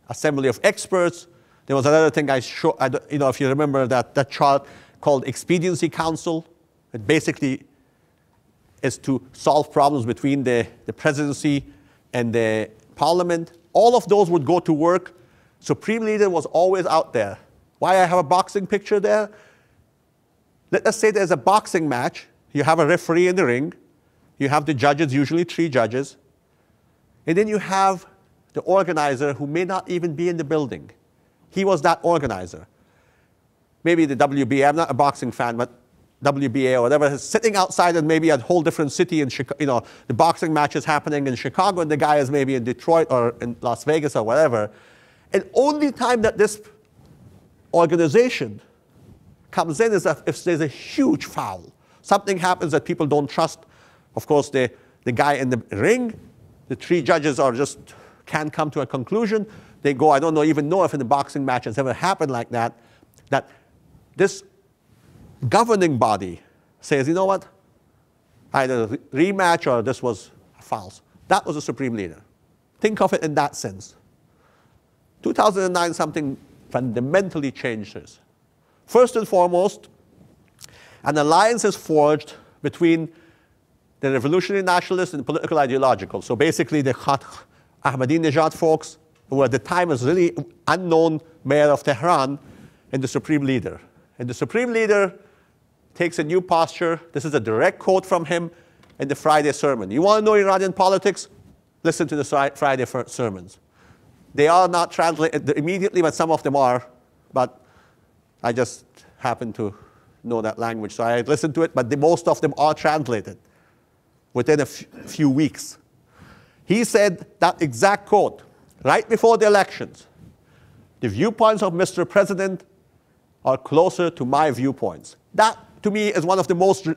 assembly of experts. There was another thing I showed, if you remember that chart called Expediency Council. It basically is to solve problems between the presidency and the parliament. All of those would go to work. Supreme Leader was always out there. Why I have a boxing picture there? Let us say there's a boxing match. You have a referee in the ring. You have the judges, usually 3 judges. And then you have the organizer who may not even be in the building. He was that organizer. Maybe the WBA, I'm not a boxing fan, but WBA or whatever, is sitting outside in maybe a whole different city in Chicago. The boxing match is happening in Chicago, and the guy is maybe in Detroit or in Las Vegas or whatever. And only time that this organization comes in is if there's a huge foul. Something happens that people don't trust. Of course, the guy in the ring, the 3 judges can't come to a conclusion. They go, I don't even know if in the boxing match has ever happened like that, that this governing body says, you know what, either rematch or this was a foul. That was the Supreme Leader. Think of it in that sense. 2009, something fundamentally changed this. First and foremost, an alliance is forged between the revolutionary nationalists and political ideological. So basically the Ahmadinejad folks, who at the time was really unknown mayor of Tehran, and the supreme leader. And the supreme leader takes a new posture. This is a direct quote from him in the Friday sermon. You want to know Iranian politics? Listen to the Friday sermons. They are not translated immediately, but some of them are. But I just happen to know that language, so I listened to it, but most of them are translated within a few weeks. He said that exact quote right before the elections. The viewpoints of Mr. President are closer to my viewpoints. That, to me, is one of the most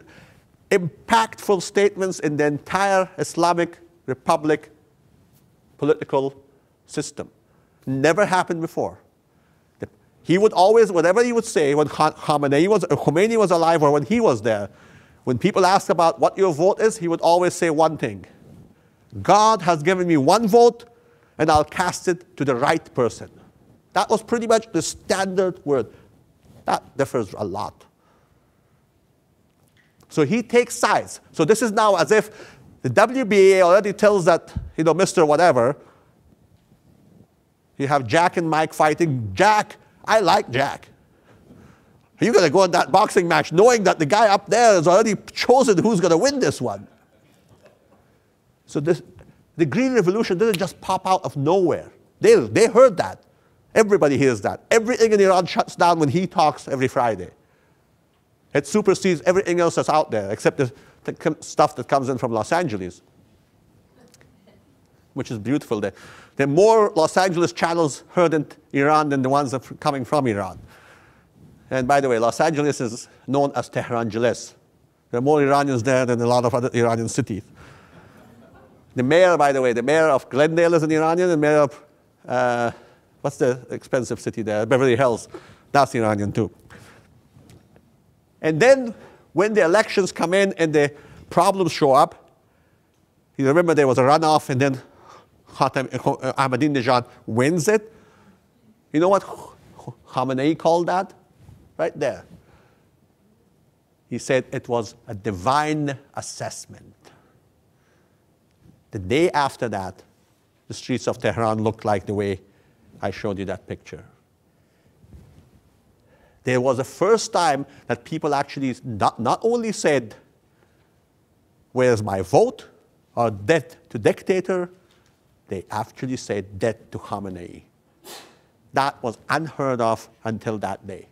impactful statements in the entire Islamic Republic political system. Never happened before. He would always, whatever he would say, when Khomeini was alive or when he was there, when people asked about what your vote is, he would always say one thing. God has given me one vote, and I'll cast it to the right person. That was pretty much the standard word. That differs a lot. So he takes sides. So this is now as if the WBA already tells that, Mr. Whatever, you have Jack and Mike fighting. Jack, I like Jack. You're going to go in that boxing match knowing that the guy up there has already chosen who's going to win this one. So the Green Revolution didn't just pop out of nowhere. They heard that. Everybody hears that. Everything in Iran shuts down when he talks every Friday. It supersedes everything else that's out there, except the stuff that comes in from Los Angeles, which is beautiful. There are more Los Angeles channels heard in Iran than the ones that are coming from Iran. And by the way, Los Angeles is known as Tehrangeles. There are more Iranians there than a lot of other Iranian cities. The mayor, by the way, the mayor of Glendale is an Iranian, and the mayor of, what's the expensive city there? Beverly Hills. That's Iranian too. And then when the elections come in and the problems show up, you remember there was a runoff and then Ahmadinejad wins it. You know what Khamenei called that? Right there. He said it was a divine assessment. The day after that, the streets of Tehran looked like the way I showed you that picture. There was the first time that people actually not only said, where's my vote, or death to dictator, they actually said death to Khamenei. That was unheard of until that day.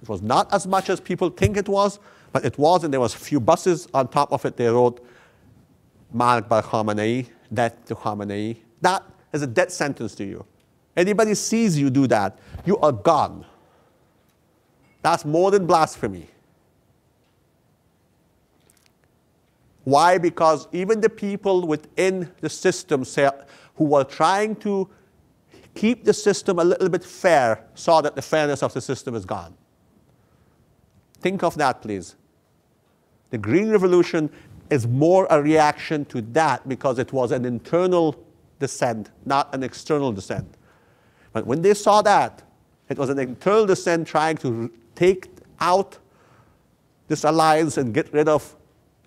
It was not as much as people think it was, but it was, and there was a few buses on top of it. They wrote, marked by Khamenei, death to Khamenei. That is a death sentence to you. Anybody sees you do that, you are gone. That's more than blasphemy. Why? Because even the people within the system who were trying to keep the system a little bit fair saw that the fairness of the system is gone. Think of that, please. The Green Revolution is more a reaction to that because it was an internal dissent, not an external dissent. But when they saw that, it was an internal dissent trying to take out this alliance and get rid of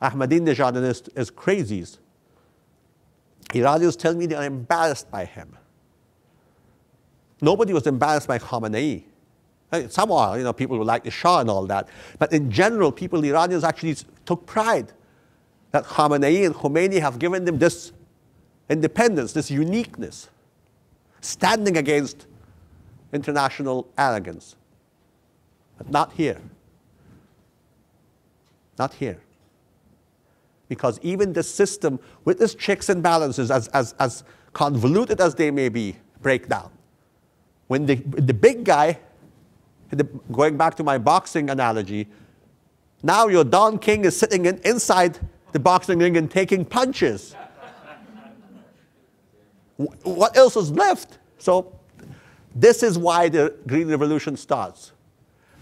Ahmadinejad and his crazies. Iranians tell me they are embarrassed by him. Nobody was embarrassed by Khamenei. I mean, some are, people who like the Shah and all that. But in general, the Iranians actually took pride that Khamenei and Khomeini have given them this independence, this uniqueness, standing against international arrogance. But not here. Not here. Because even the system, with its checks and balances, as convoluted as they may be, break down. When the big guy, going back to my boxing analogy, now your Don King is sitting inside the boxing ring and taking punches. What else is left? So this is why the Green Revolution starts.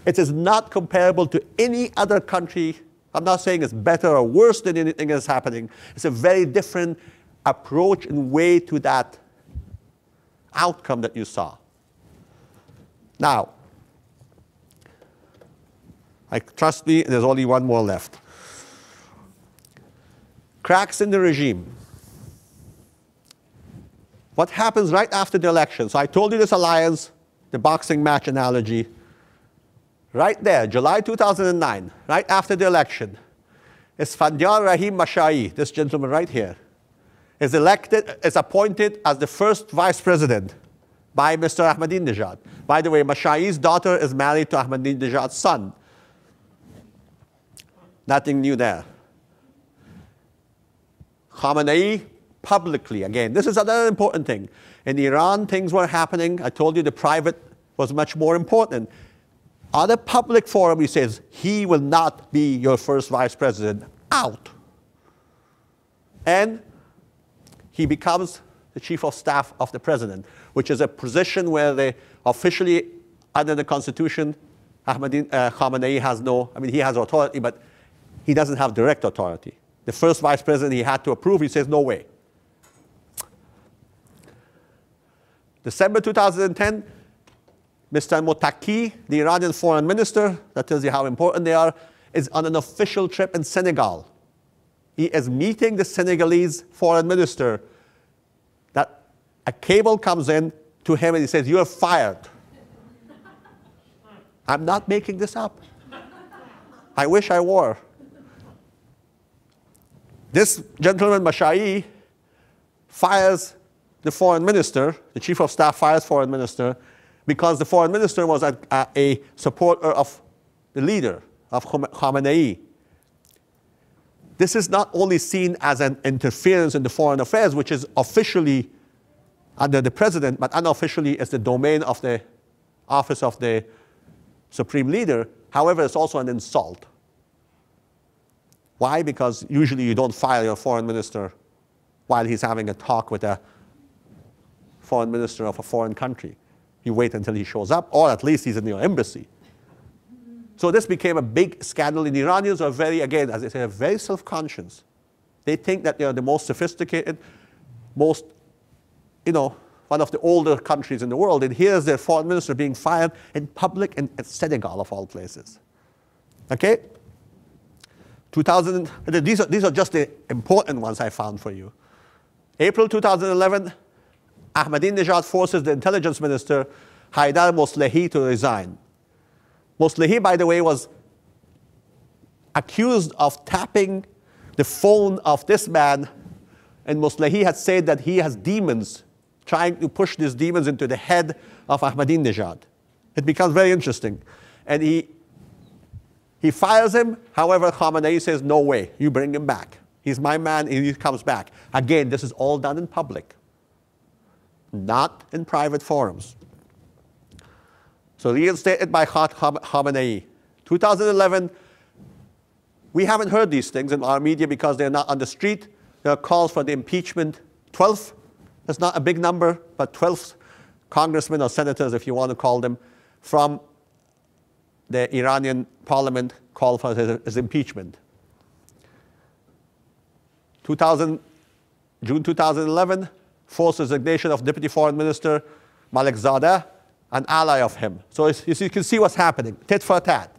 It is not comparable to any other country. I'm not saying it's better or worse than anything that's happening. It's a very different approach and way to that outcome that you saw. Now, trust me, there's only one more left. Cracks in the regime. What happens right after the election? So I told you this alliance, the boxing match analogy. Right there, July 2009, right after the election, Isfandiar Rahim Mashai, this gentleman right here, is appointed as the first vice president by Mr. Ahmadinejad. By the way, Mashai's daughter is married to Ahmadinejad's son. Nothing new there. Khamenei publicly, again, this is another important thing. In Iran, things were happening. I told you the private was much more important. On a public forum, he says, he will not be your first vice president. Out. And he becomes the chief of staff of the president, which is a position where they officially, under the constitution, Khamenei has no, I mean, he has authority, but he doesn't have direct authority. The first vice president he had to approve, he says, no way. December 2010, Mr. Motaki, the Iranian foreign minister, that tells you how important they are, is on an official trip in Senegal. He is meeting the Senegalese foreign minister. That a cable comes in to him and he says, you're fired. I'm not making this up. I wish I were. This gentleman, Mashai, fires the foreign minister, the chief of staff fires foreign minister, because the foreign minister was a supporter of the leader, of Khamenei. This is not only seen as an interference in the foreign affairs, which is officially under the president, but unofficially is the domain of the office of the supreme leader. However, it's also an insult. Why? Because usually you don't fire your foreign minister while he's having a talk with a foreign minister of a foreign country. You wait until he shows up, or at least he's in your embassy. So this became a big scandal. The Iranians are very, again, as I say, very self-conscious. They think that they are the most sophisticated, most, one of the older countries in the world. And here's their foreign minister being fired in public in Senegal, of all places. Okay? These are just the important ones I found for you. April 2011, Ahmadinejad forces the intelligence minister, Haidar Moslehi, to resign. Moslehi, by the way, was accused of tapping the phone of this man, and Moslehi had said that he has demons, trying to push these demons into the head of Ahmadinejad. It becomes very interesting. And he fires him. However, Khamenei says, no way, you bring him back. He's my man, and he comes back. Again, this is all done in public, not in private forums. So reinstated by Khamenei. 2011, we haven't heard these things in our media because they're not on the street. There are calls for the impeachment. 12, that's not a big number, but 12 congressmen or senators, if you want to call them, from the Iranian parliament call for his impeachment. June 2011, forced resignation of Deputy Foreign Minister Malikzadeh, an ally of him. So you can see what's happening, tit for tat.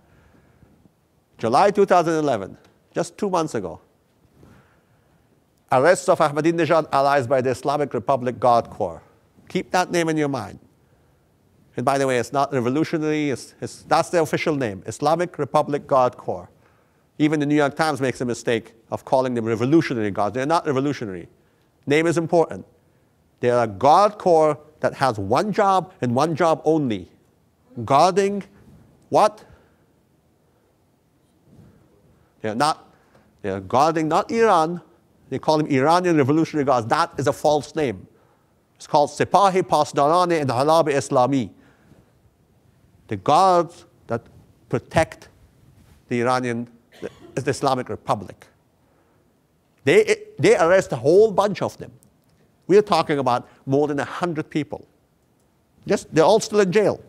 July 2011, just 2 months ago. Arrests of Ahmadinejad allies by the Islamic Republic Guard Corps. Keep that name in your mind. And by the way, it's not revolutionary, that's the official name, Islamic Republic Guard Corps. Even the New York Times makes a mistake of calling them revolutionary guards. They're not revolutionary. Name is important. They are a guard corps that has one job and one job only. Guarding what? They're guarding not Iran. They call them Iranian Revolutionary Guards. That is a false name. It's called Sipahi Pasdarane Inqilab Islami. The guards that protect the Islamic Republic. They arrest a whole bunch of them. We're talking about more than 100 people. They're all still in jail.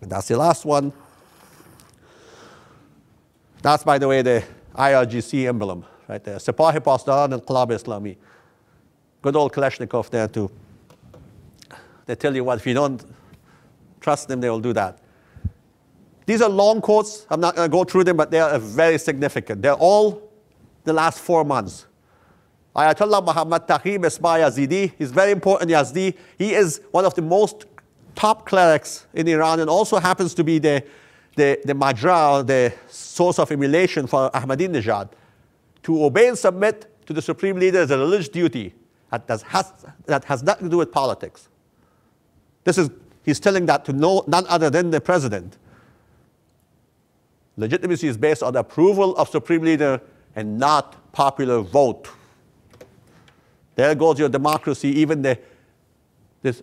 And that's the last one. That's, by the way, the IRGC emblem, right there. Sipahi Pasdaran Inqilab Islami. Good old Kalashnikov there too. They tell you what, if you don't Trust them, they will do that. These are long quotes. I'm not going to go through them, but they are very significant. They're all the last 4 months. Ayatollah Muhammad Taqi Misbah Yazidi, he's very important Yazdi. He is one of the most top clerics in Iran and also happens to be the majra, the source of emulation for Ahmadinejad. To obey and submit to the supreme leader is a religious duty that has nothing to do with politics. He's telling that to none other than the president. Legitimacy is based on the approval of supreme leader and not popular vote. There goes your democracy, even the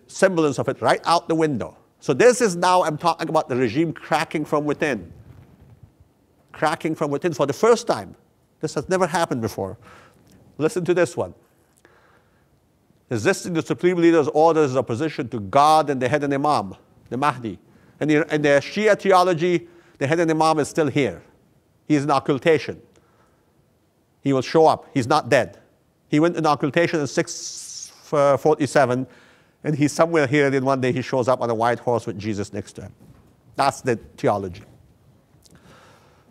semblance of it, right out the window. So this is now, I'm talking about the regime cracking from within. Cracking from within for the first time. This has never happened before. Listen to this one. Resisting the supreme leader's orders is opposition to God and the head and imam, the Mahdi. And in the Shia theology, the head and imam is still here. He is in occultation. He will show up. He's not dead. He went in occultation in 647, and he's somewhere here, and then one day he shows up on a white horse with Jesus next to him. That's the theology.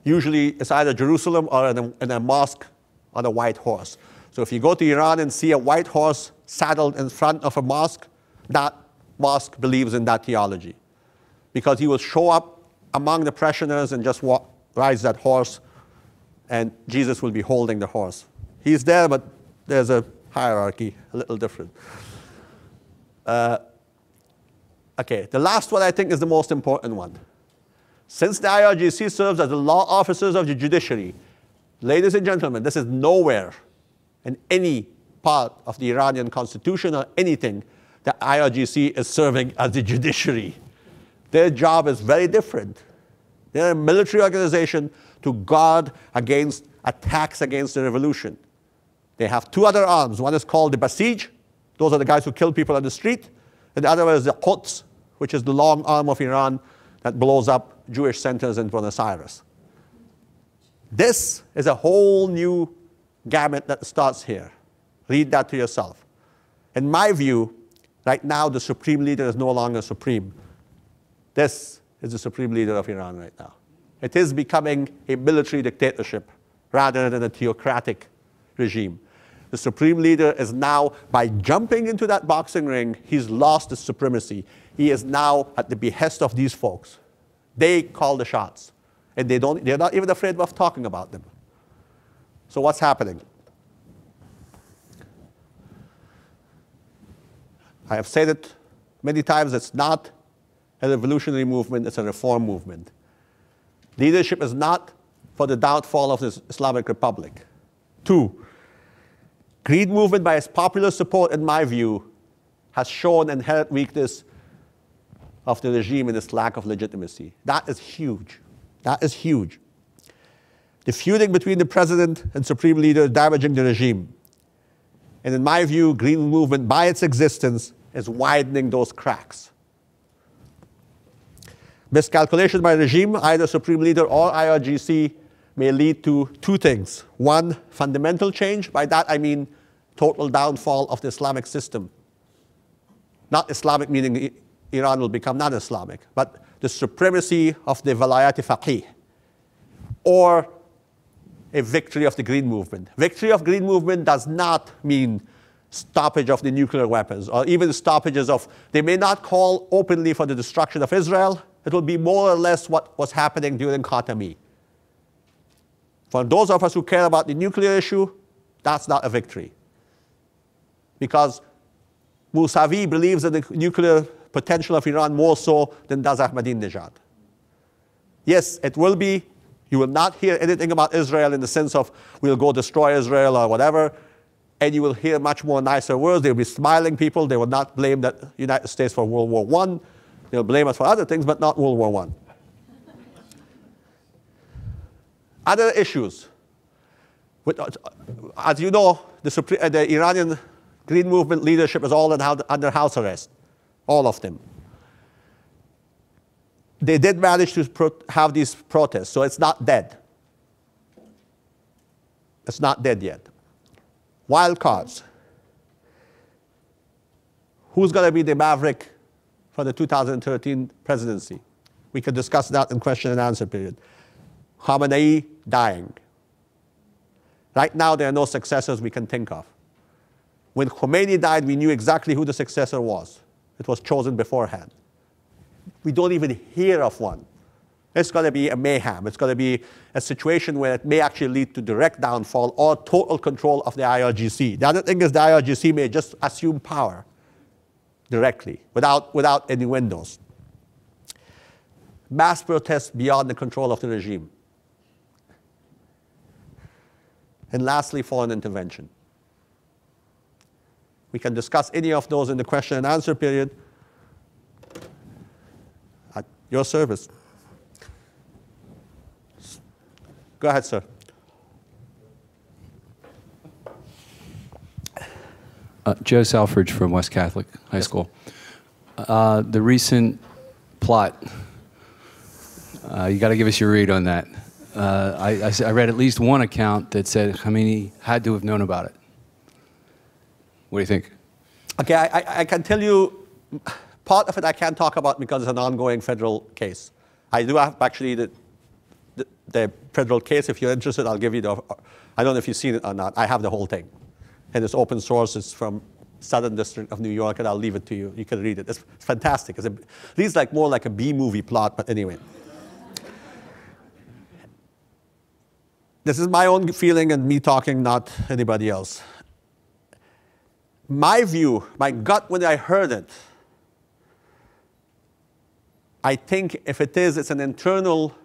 Usually it's either Jerusalem or in a mosque on a white horse. So if you go to Iran and see a white horse saddled in front of a mosque, that mosque believes in that theology. Because he will show up among the parishioners and just rides that horse, and Jesus will be holding the horse. He's there, but there's a hierarchy, a little different. Okay, the last one I think is the most important one. Since the IRGC serves as the law officers of the judiciary, ladies and gentlemen, this is nowhere in any part of the Iranian constitution or anything that IRGC is serving as the judiciary. Their job is very different. They're a military organization to guard against attacks against the revolution. They have two other arms. One is called the Basij. Those are the guys who kill people on the street. And the other one is the Quds, which is the long arm of Iran that blows up Jewish centers in Buenos Aires. This is a whole new gamut that starts here. Read that to yourself. In my view, right now the supreme leader is no longer supreme. This is the supreme leader of Iran right now. It is becoming a military dictatorship rather than a theocratic regime. The supreme leader is now, by jumping into that boxing ring, he's lost his supremacy. He is now at the behest of these folks. They call the shots. And they're not even afraid of talking about them. So what's happening? I have said it many times, it's not a revolutionary movement, it's a reform movement. Leadership is not for the downfall of the Islamic Republic. 2, Green movement, by its popular support, in my view, has shown inherent weakness of the regime in its lack of legitimacy. That is huge. That is huge. The feuding between the president and supreme leader is damaging the regime. And in my view, Green movement, by its existence, is widening those cracks. Miscalculation by regime, either supreme leader or IRGC, may lead to two things. One, fundamental change. By that I mean total downfall of the Islamic system. Not Islamic meaning Iran will become non-Islamic, but the supremacy of the Velayat-e Faqih, or a victory of the Green movement. Victory of Green movement does not mean stoppage of the nuclear weapons, or even stoppages of, they may not call openly for the destruction of Israel. It will be more or less what was happening during Khatami. For those of us who care about the nuclear issue, that's not a victory. Because Mousavi believes in the nuclear potential of Iran more so than does Ahmadinejad. Yes, it will be, you will not hear anything about Israel in the sense of we'll go destroy Israel or whatever, and you will hear much more nicer words. They'll be smiling people. They will not blame the United States for World War I. They'll blame us for other things, but not World War I. Other issues. As you know, the Iranian Green movement leadership is all under house arrest. All of them. They did manage to have these protests, so it's not dead. It's not dead yet. Wild cards. Who's going to be the maverick for the 2013 presidency. We could discuss that in question and answer period. Khamenei dying. Right now, there are no successors we can think of. When Khomeini died, we knew exactly who the successor was. It was chosen beforehand. We don't even hear of one. It's going to be a mayhem. It's going to be a situation where it may actually lead to direct downfall or total control of the IRGC. The other thing is the IRGC may just assume power directly, without any windows. Mass protests beyond the control of the regime. And lastly, foreign intervention. We can discuss any of those in the question and answer period. At your service. Go ahead, sir.
Joe Selfridge from West Catholic High School. The recent plot, you got to give us your read on that. I read at least one account that said Khamenei had to have known about it. What do you think?
Okay, I can tell you, part of it I can't talk about because it's an ongoing federal case. I do have actually the federal case. If you're interested, I'll give you the, I don't know if you've seen it or not. I have the whole thing. And it's open source. It's from Southern District of New York, and I'll leave it to you. You can read it. It's fantastic. It reads like more like a B-movie plot, but anyway. This is my own feeling and me talking, not anybody else. My view, my gut when I heard it, I think if it is, it's an internal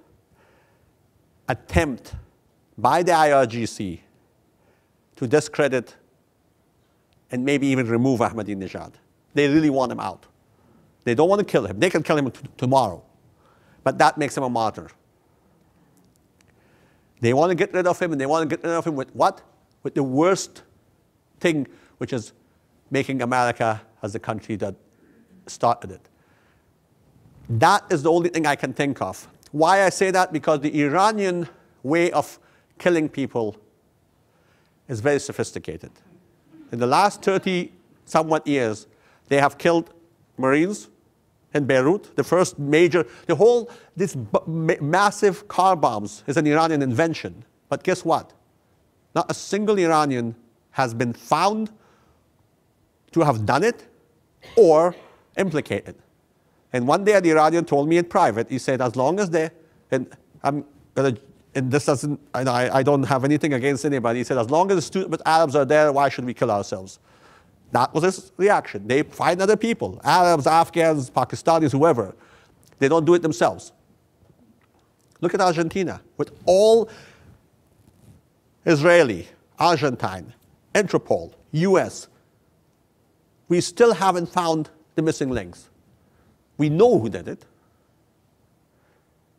attempt by the IRGC to discredit and maybe even remove Ahmadinejad. They really want him out. They don't want to kill him. They can kill him tomorrow, but that makes him a martyr. They want to get rid of him, and they want to get rid of him with what? With the worst thing, which is making America as the country that started it. That is the only thing I can think of. Why I say that? Because the Iranian way of killing people is very sophisticated. In the last 30-somewhat years, they have killed Marines in Beirut. The first major, this massive car bombs is an Iranian invention. But guess what? Not a single Iranian has been found to have done it or implicated. And one day the Iranian told me in private, he said, as long as they, and this doesn't, I don't have anything against anybody. He said, as long as the stupid Arabs are there, why should we kill ourselves? That was his reaction. They find other people, Arabs, Afghans, Pakistanis, whoever. They don't do it themselves. Look at Argentina, with all Israeli, Argentine, Interpol, US. We still haven't found the missing links. We know who did it.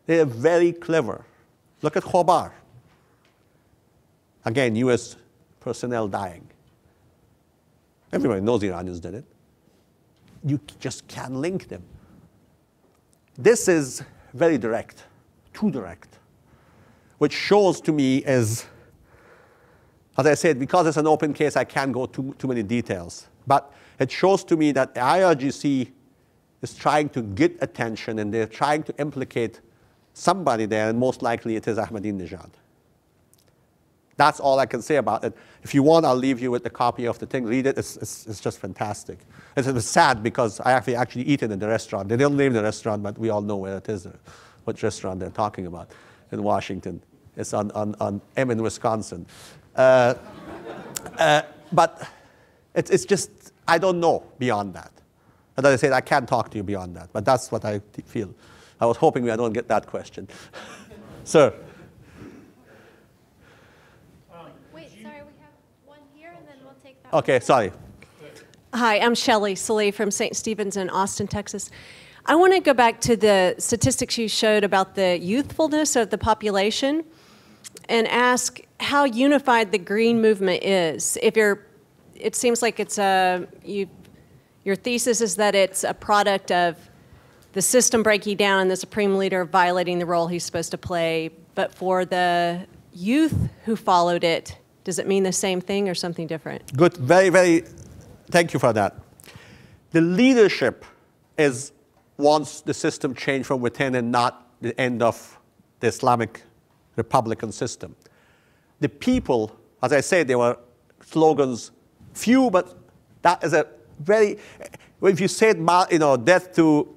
They're very clever. Look at Khobar. Again, US personnel dying. Everybody knows the Iranians did it. You just can't link them. This is very direct, too direct, which shows to me is, as I said, because it's an open case, I can't go too many details. But it shows to me that the IRGC is trying to get attention, and they're trying to implicate somebody there, and most likely it is Ahmadinejad. That's all I can say about it. If you want, I'll leave you with the copy of the thing. Read it. It's just fantastic. It's sad because I actually eaten in the restaurant. They don't name the restaurant, but we all know where it is, what restaurant they're talking about in Washington. It's on M in Wisconsin. But it's just, I don't know beyond that. And as I said, I can't talk to you beyond that. But that's what I feel. I was hoping I don't get that question. Sir.
Wait, sorry, we have one here, and then we'll take that.
Okay, sorry.
Hi, I'm Shelley Saleh from St. Stephen's in Austin, Texas. I want to go back to the statistics you showed about the youthfulness of the population and ask how unified the green movement is. It seems like it's your thesis is that it's a product of the system breaking down and the supreme leader violating the role he's supposed to play. But for the youth who followed it, does it mean the same thing or something different?
Good, very, very, thank you for that. The leadership wants the system changed from within and not the end of the Islamic Republican system. The people, as I say, there were slogans, few, but that is a very, if you said, death to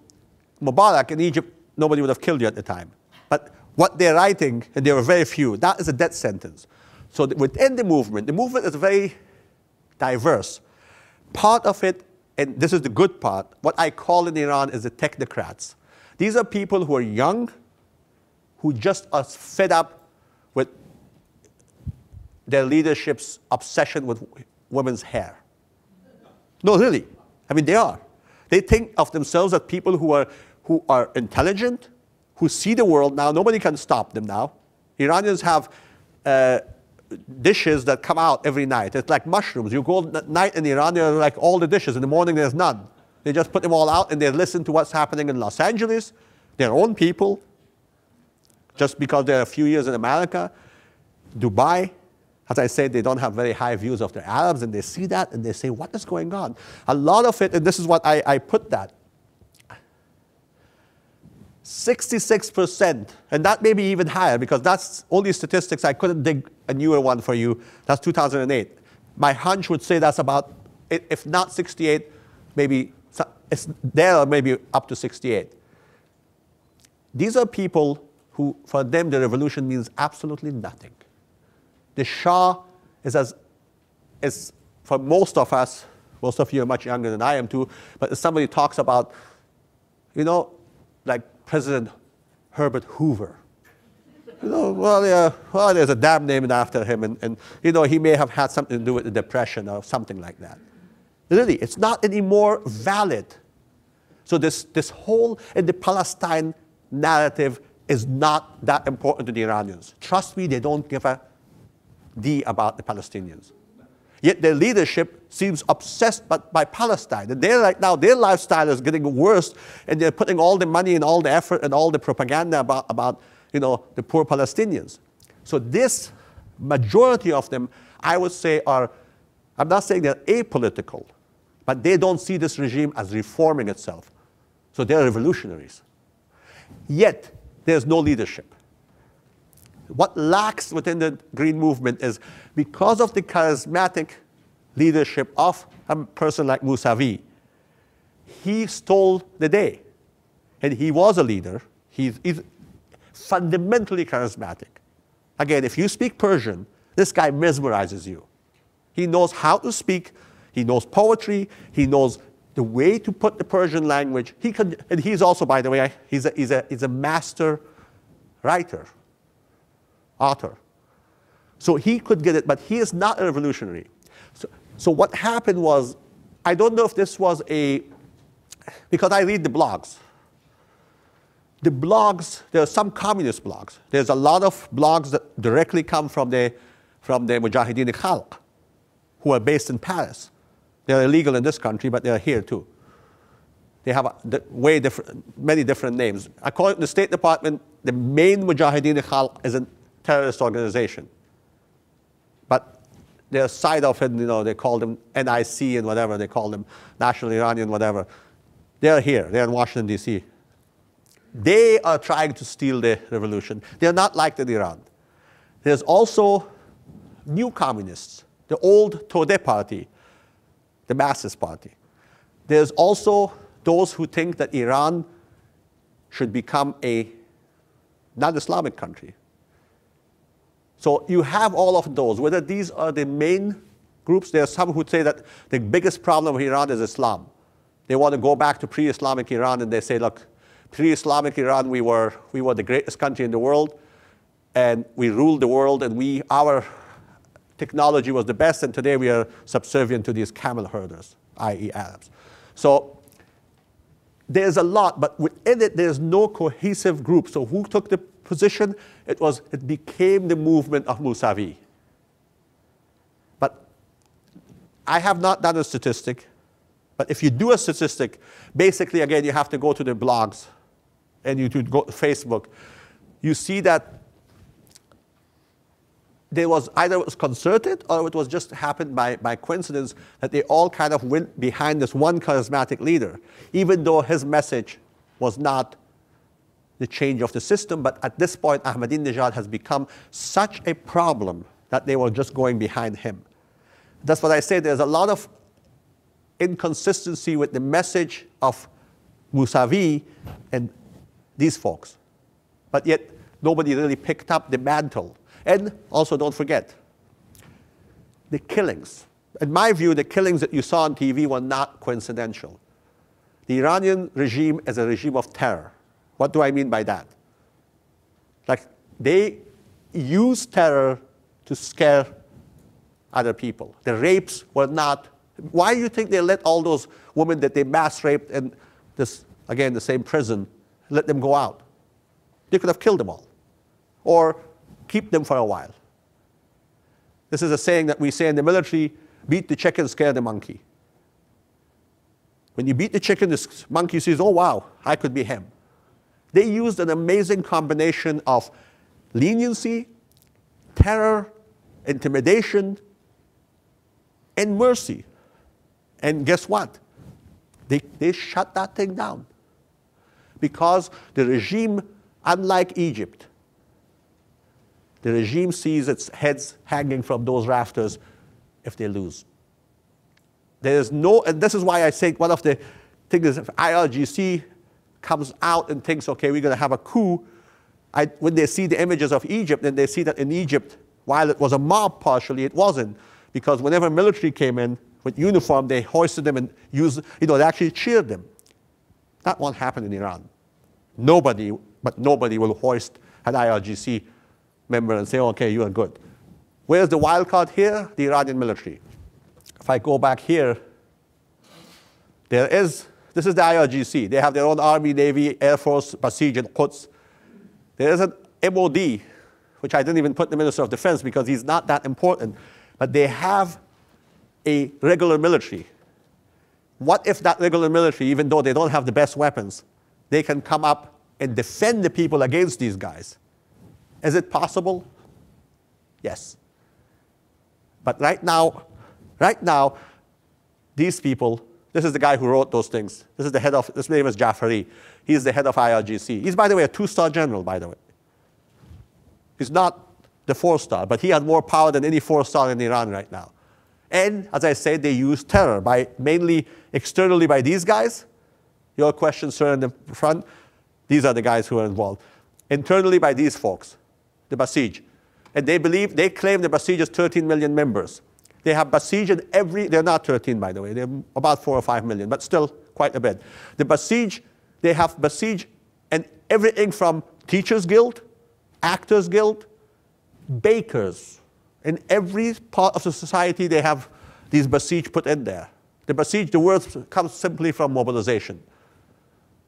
Mubarak in Egypt, nobody would have killed you at the time. But what they're writing, and there were very few, that is a death sentence. So within the movement is very diverse. Part of it, and this is the good part, what I call in Iran is the technocrats. These are people who are young, who just are fed up with their leadership's obsession with women's hair. No, really. I mean, they are. They think of themselves as people who are intelligent, who see the world now. Nobody can stop them now. Iranians have dishes that come out every night. It's like mushrooms. You go at night in Iran, there are like all the dishes. In the morning, there's none. They just put them all out, and they listen to what's happening in Los Angeles, their own people, just because they're a few years in America. Dubai, as I said, they don't have very high views of the Arabs, and they see that, and they say, what is going on? A lot of it, and this is what I put that, 66%, and that may be even higher, because that's only statistics. I couldn't dig a newer one for you. That's 2008. My hunch would say that's about, if not 68, maybe it's there, or maybe up to 68. These are people who, for them, the revolution means absolutely nothing. The Shah is for most of us, most of you are much younger than I am too, but if somebody talks about, like President Herbert Hoover. Well, there's a dam named after him, and he may have had something to do with the Depression or something like that. Really, it's not anymore valid. So this whole, in the Palestine narrative is not that important to the Iranians. Trust me, they don't give a D about the Palestinians. Yet their leadership seems obsessed by Palestine. And they're right now, their lifestyle is getting worse, and they're putting all the money and all the effort and all the propaganda about the poor Palestinians. So this majority of them, I would say, I'm not saying they're apolitical, but they don't see this regime as reforming itself. So they're revolutionaries. Yet there's no leadership. What lacks within the Green Movement is, because of the charismatic leadership of a person like Mousavi, he stole the day. And he was a leader. He's fundamentally charismatic. Again, if you speak Persian, this guy mesmerizes you. He knows how to speak. He knows poetry. He knows the way to put the Persian language. And he's also, by the way, he's a master writer. Author. So he could get it, but he is not a revolutionary. So what happened was, I don't know if this was because I read the blogs. The blogs, there are some communist blogs. There's a lot of blogs that directly come from the Mujahideen Khalq, who are based in Paris. They're illegal in this country, but they're here too. They have many different names. According to the State Department, the main Mujahideen Khalq is a terrorist organization. But their side of it, they call them NIC and whatever, they call them National Iranian whatever. They're here, they're in Washington, D.C. They are trying to steal the revolution. They're not liked in Iran. There's also new communists, the old Todeh party, the masses party. There's also those who think that Iran should become a non-Islamic country. So you have all of those. Whether these are the main groups, there are some who say that the biggest problem of Iran is Islam. They want to go back to pre-Islamic Iran, and they say, look, pre-Islamic Iran, we were the greatest country in the world, and we ruled the world, and our technology was the best, and today we are subservient to these camel herders, i.e. Arabs. So there's a lot, but within it, there's no cohesive group. So who took the position? It became the movement of Mousavi. But I have not done a statistic. But if you do a statistic, basically, again, you have to go to the blogs and you to go to Facebook. You see that there was either it was concerted or it was just happened by coincidence that they all kind of went behind this one charismatic leader, even though his message was not the change of the system. But at this point, Ahmadinejad has become such a problem that they were just going behind him. That's what I say. There's a lot of inconsistency with the message of Mousavi and these folks. But yet, nobody really picked up the mantle. And also, don't forget, the killings. In my view, the killings that you saw on TV were not coincidental. The Iranian regime is a regime of terror. What do I mean by that? Like, they use terror to scare other people. The rapes were not. Why do you think they let all those women that they mass raped in this, again, the same prison, let them go out? They could have killed them all, or keep them for a while. This is a saying that we say in the military: beat the chicken, scare the monkey. When you beat the chicken, this monkey says, oh wow, I could be him. They used an amazing combination of leniency, terror, intimidation, and mercy. And guess what? They shut that thing down. Because the regime, unlike Egypt, the regime sees its heads hanging from those rafters if they lose. There is no, and this is why I say one of the things is if IRGC comes out and thinks, okay, we're going to have a coup, when they see the images of Egypt, then they see that in Egypt, while it was a mob partially, it wasn't. Because whenever military came in with uniform, they hoisted them and used, they actually cheered them. That won't happen in Iran. Nobody will hoist an IRGC member and say, okay, you are good. Where's the wild card here? The Iranian military. If I go back here, this is the IRGC. They have their own army, navy, air force, Basij and Quds. There is an MOD, which I didn't even put the Minister of Defense because he's not that important. But they have a regular military. What if that regular military, even though they don't have the best weapons, they can come up and defend the people against these guys? Is it possible? Yes. But right now, these people, this is the guy who wrote those things. This is the head of, his name is Jafari. He's the head of IRGC. He's, by the way, a 2-star general, by the way. He's not the 4-star, but he had more power than any 4-star in Iran right now. And, as I said, they use terror, mainly externally by these guys. Your question, sir, in the front, these are the guys who are involved. Internally by these folks, the Basij. And they claim the Basij is 13 million members. They have Basij in they're not 13, by the way, they're about 4 or 5 million, but still quite a bit. The Basij, they have Basij and everything from Teachers Guild, Actors Guild, bakers. In every part of the society, they have these Basij put in there. The Basij, the word comes simply from mobilization.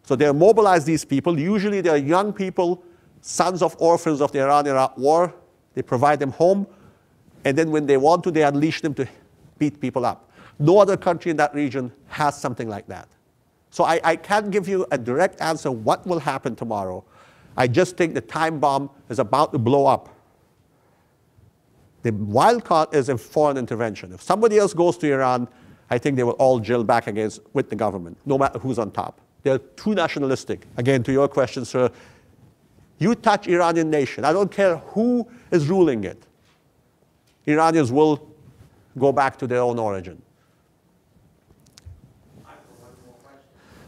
So they mobilize these people. Usually they're young people, sons of orphans of the Iran-Iraq war. They provide them home. And then when they want to, they unleash them to beat people up. No other country in that region has something like that. So I can't give you a direct answer what will happen tomorrow. I just think the time bomb is about to blow up. The wild card is a foreign intervention. If somebody else goes to Iran, I think they will all drill back with the government, no matter who's on top. They're too nationalistic. Again, to your question, sir, you touch Iranian nation. I don't care who is ruling it. Iranians will go back to their own origin.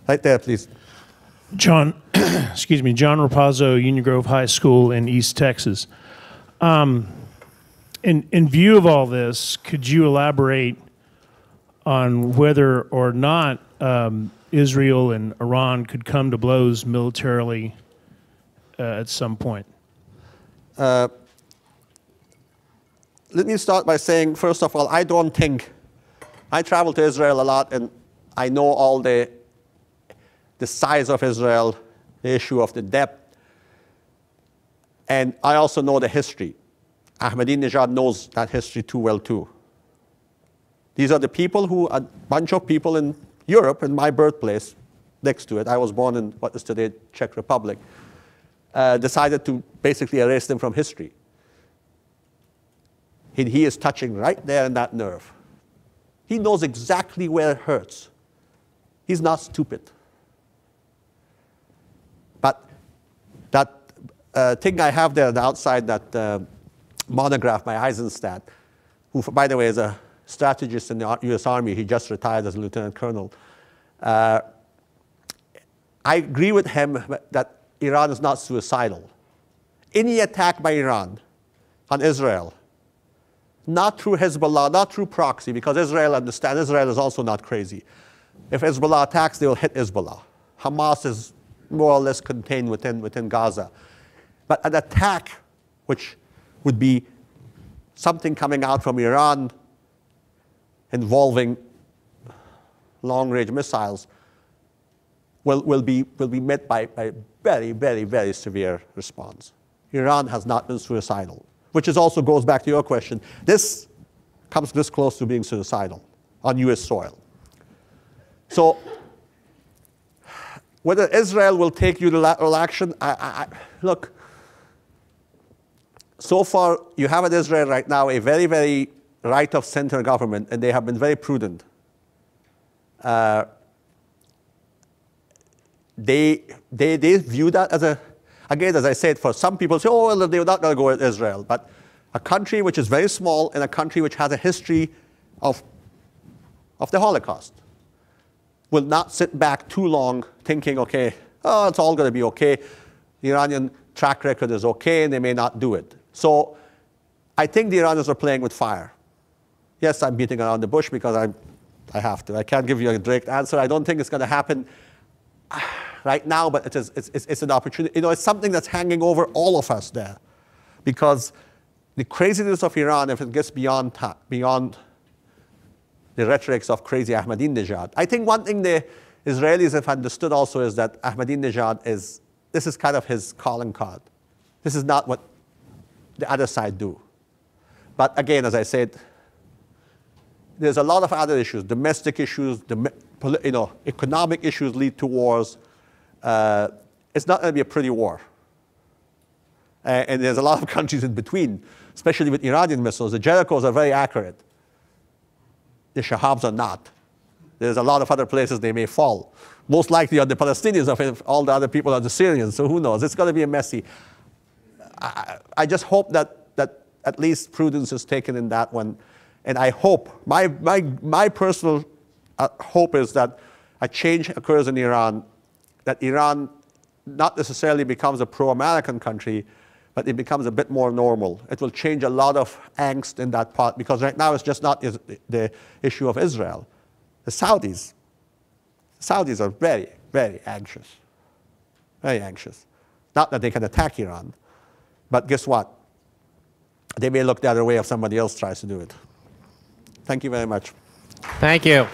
Right there, please.
John, excuse me, John Rapazzo, Union Grove High School in East Texas. In view of all this, could you elaborate on whether or not Israel and Iran could come to blows militarily at some point?
Let me start by saying, first of all, I travel to Israel a lot, and I know all the size of Israel, the issue of the depth, and I also know the history. Ahmadinejad knows that history too well, too. These are the people a bunch of people in Europe, in my birthplace, next to it, I was born in what is today Czech Republic, decided to basically erase them from history. he is touching right there in that nerve. He knows exactly where it hurts. He's not stupid. But that thing I have there on the outside, that monograph by Eisenstadt, who, by the way, is a strategist in the US Army. He just retired as a lieutenant colonel. I agree with him that Iran is not suicidal. Any attack by Iran on Israel, not through Hezbollah, not through proxy, because Israel understands Israel is also not crazy. If Hezbollah attacks, they will hit Hezbollah. Hamas is more or less contained within Gaza. But an attack which would be something coming out from Iran involving long-range missiles will be met by very, very, very severe response. Iran has not been suicidal, which also goes back to your question. This comes this close to being suicidal on US soil. So whether Israel will take unilateral action, look, so far you have in Israel right now a very, very right-of-center government, and they have been very prudent. They view that as again, as I said, for some people say, oh, well, they're not going to go with Israel. But a country which is very small and a country which has a history of the Holocaust will not sit back too long thinking, okay, oh, it's all going to be okay. The Iranian track record is okay, and they may not do it. So I think the Iranians are playing with fire. Yes, I'm beating around the bush because I have to. I can't give you a direct answer. I don't think it's going to happen right now, but it's an opportunity. It's something that's hanging over all of us there, because the craziness of Iran, if it gets beyond the rhetorics of crazy Ahmadinejad. I think one thing the Israelis have understood also is that Ahmadinejad this is kind of his calling card. This is not what the other side do. But again, as I said, there's a lot of other issues, domestic issues, economic issues lead to wars. It's not going to be a pretty war. And there's a lot of countries in between, especially with Iranian missiles. The Jerichos are very accurate. The Shahabs are not. There's a lot of other places they may fall. Most likely on the Palestinians, if all the other people are the Syrians, so who knows? It's going to be a messy. I just hope that at least prudence is taken in that one. And I hope, my personal hope is that a change occurs in Iran, that Iran not necessarily becomes a pro-American country, but it becomes a bit more normal. It will change a lot of angst in that part, because right now it's just not the issue of Israel. The Saudis are very, very anxious. Very anxious. Not that they can attack Iran, but guess what? They may look the other way if somebody else tries to do it. Thank you very much.
Thank you.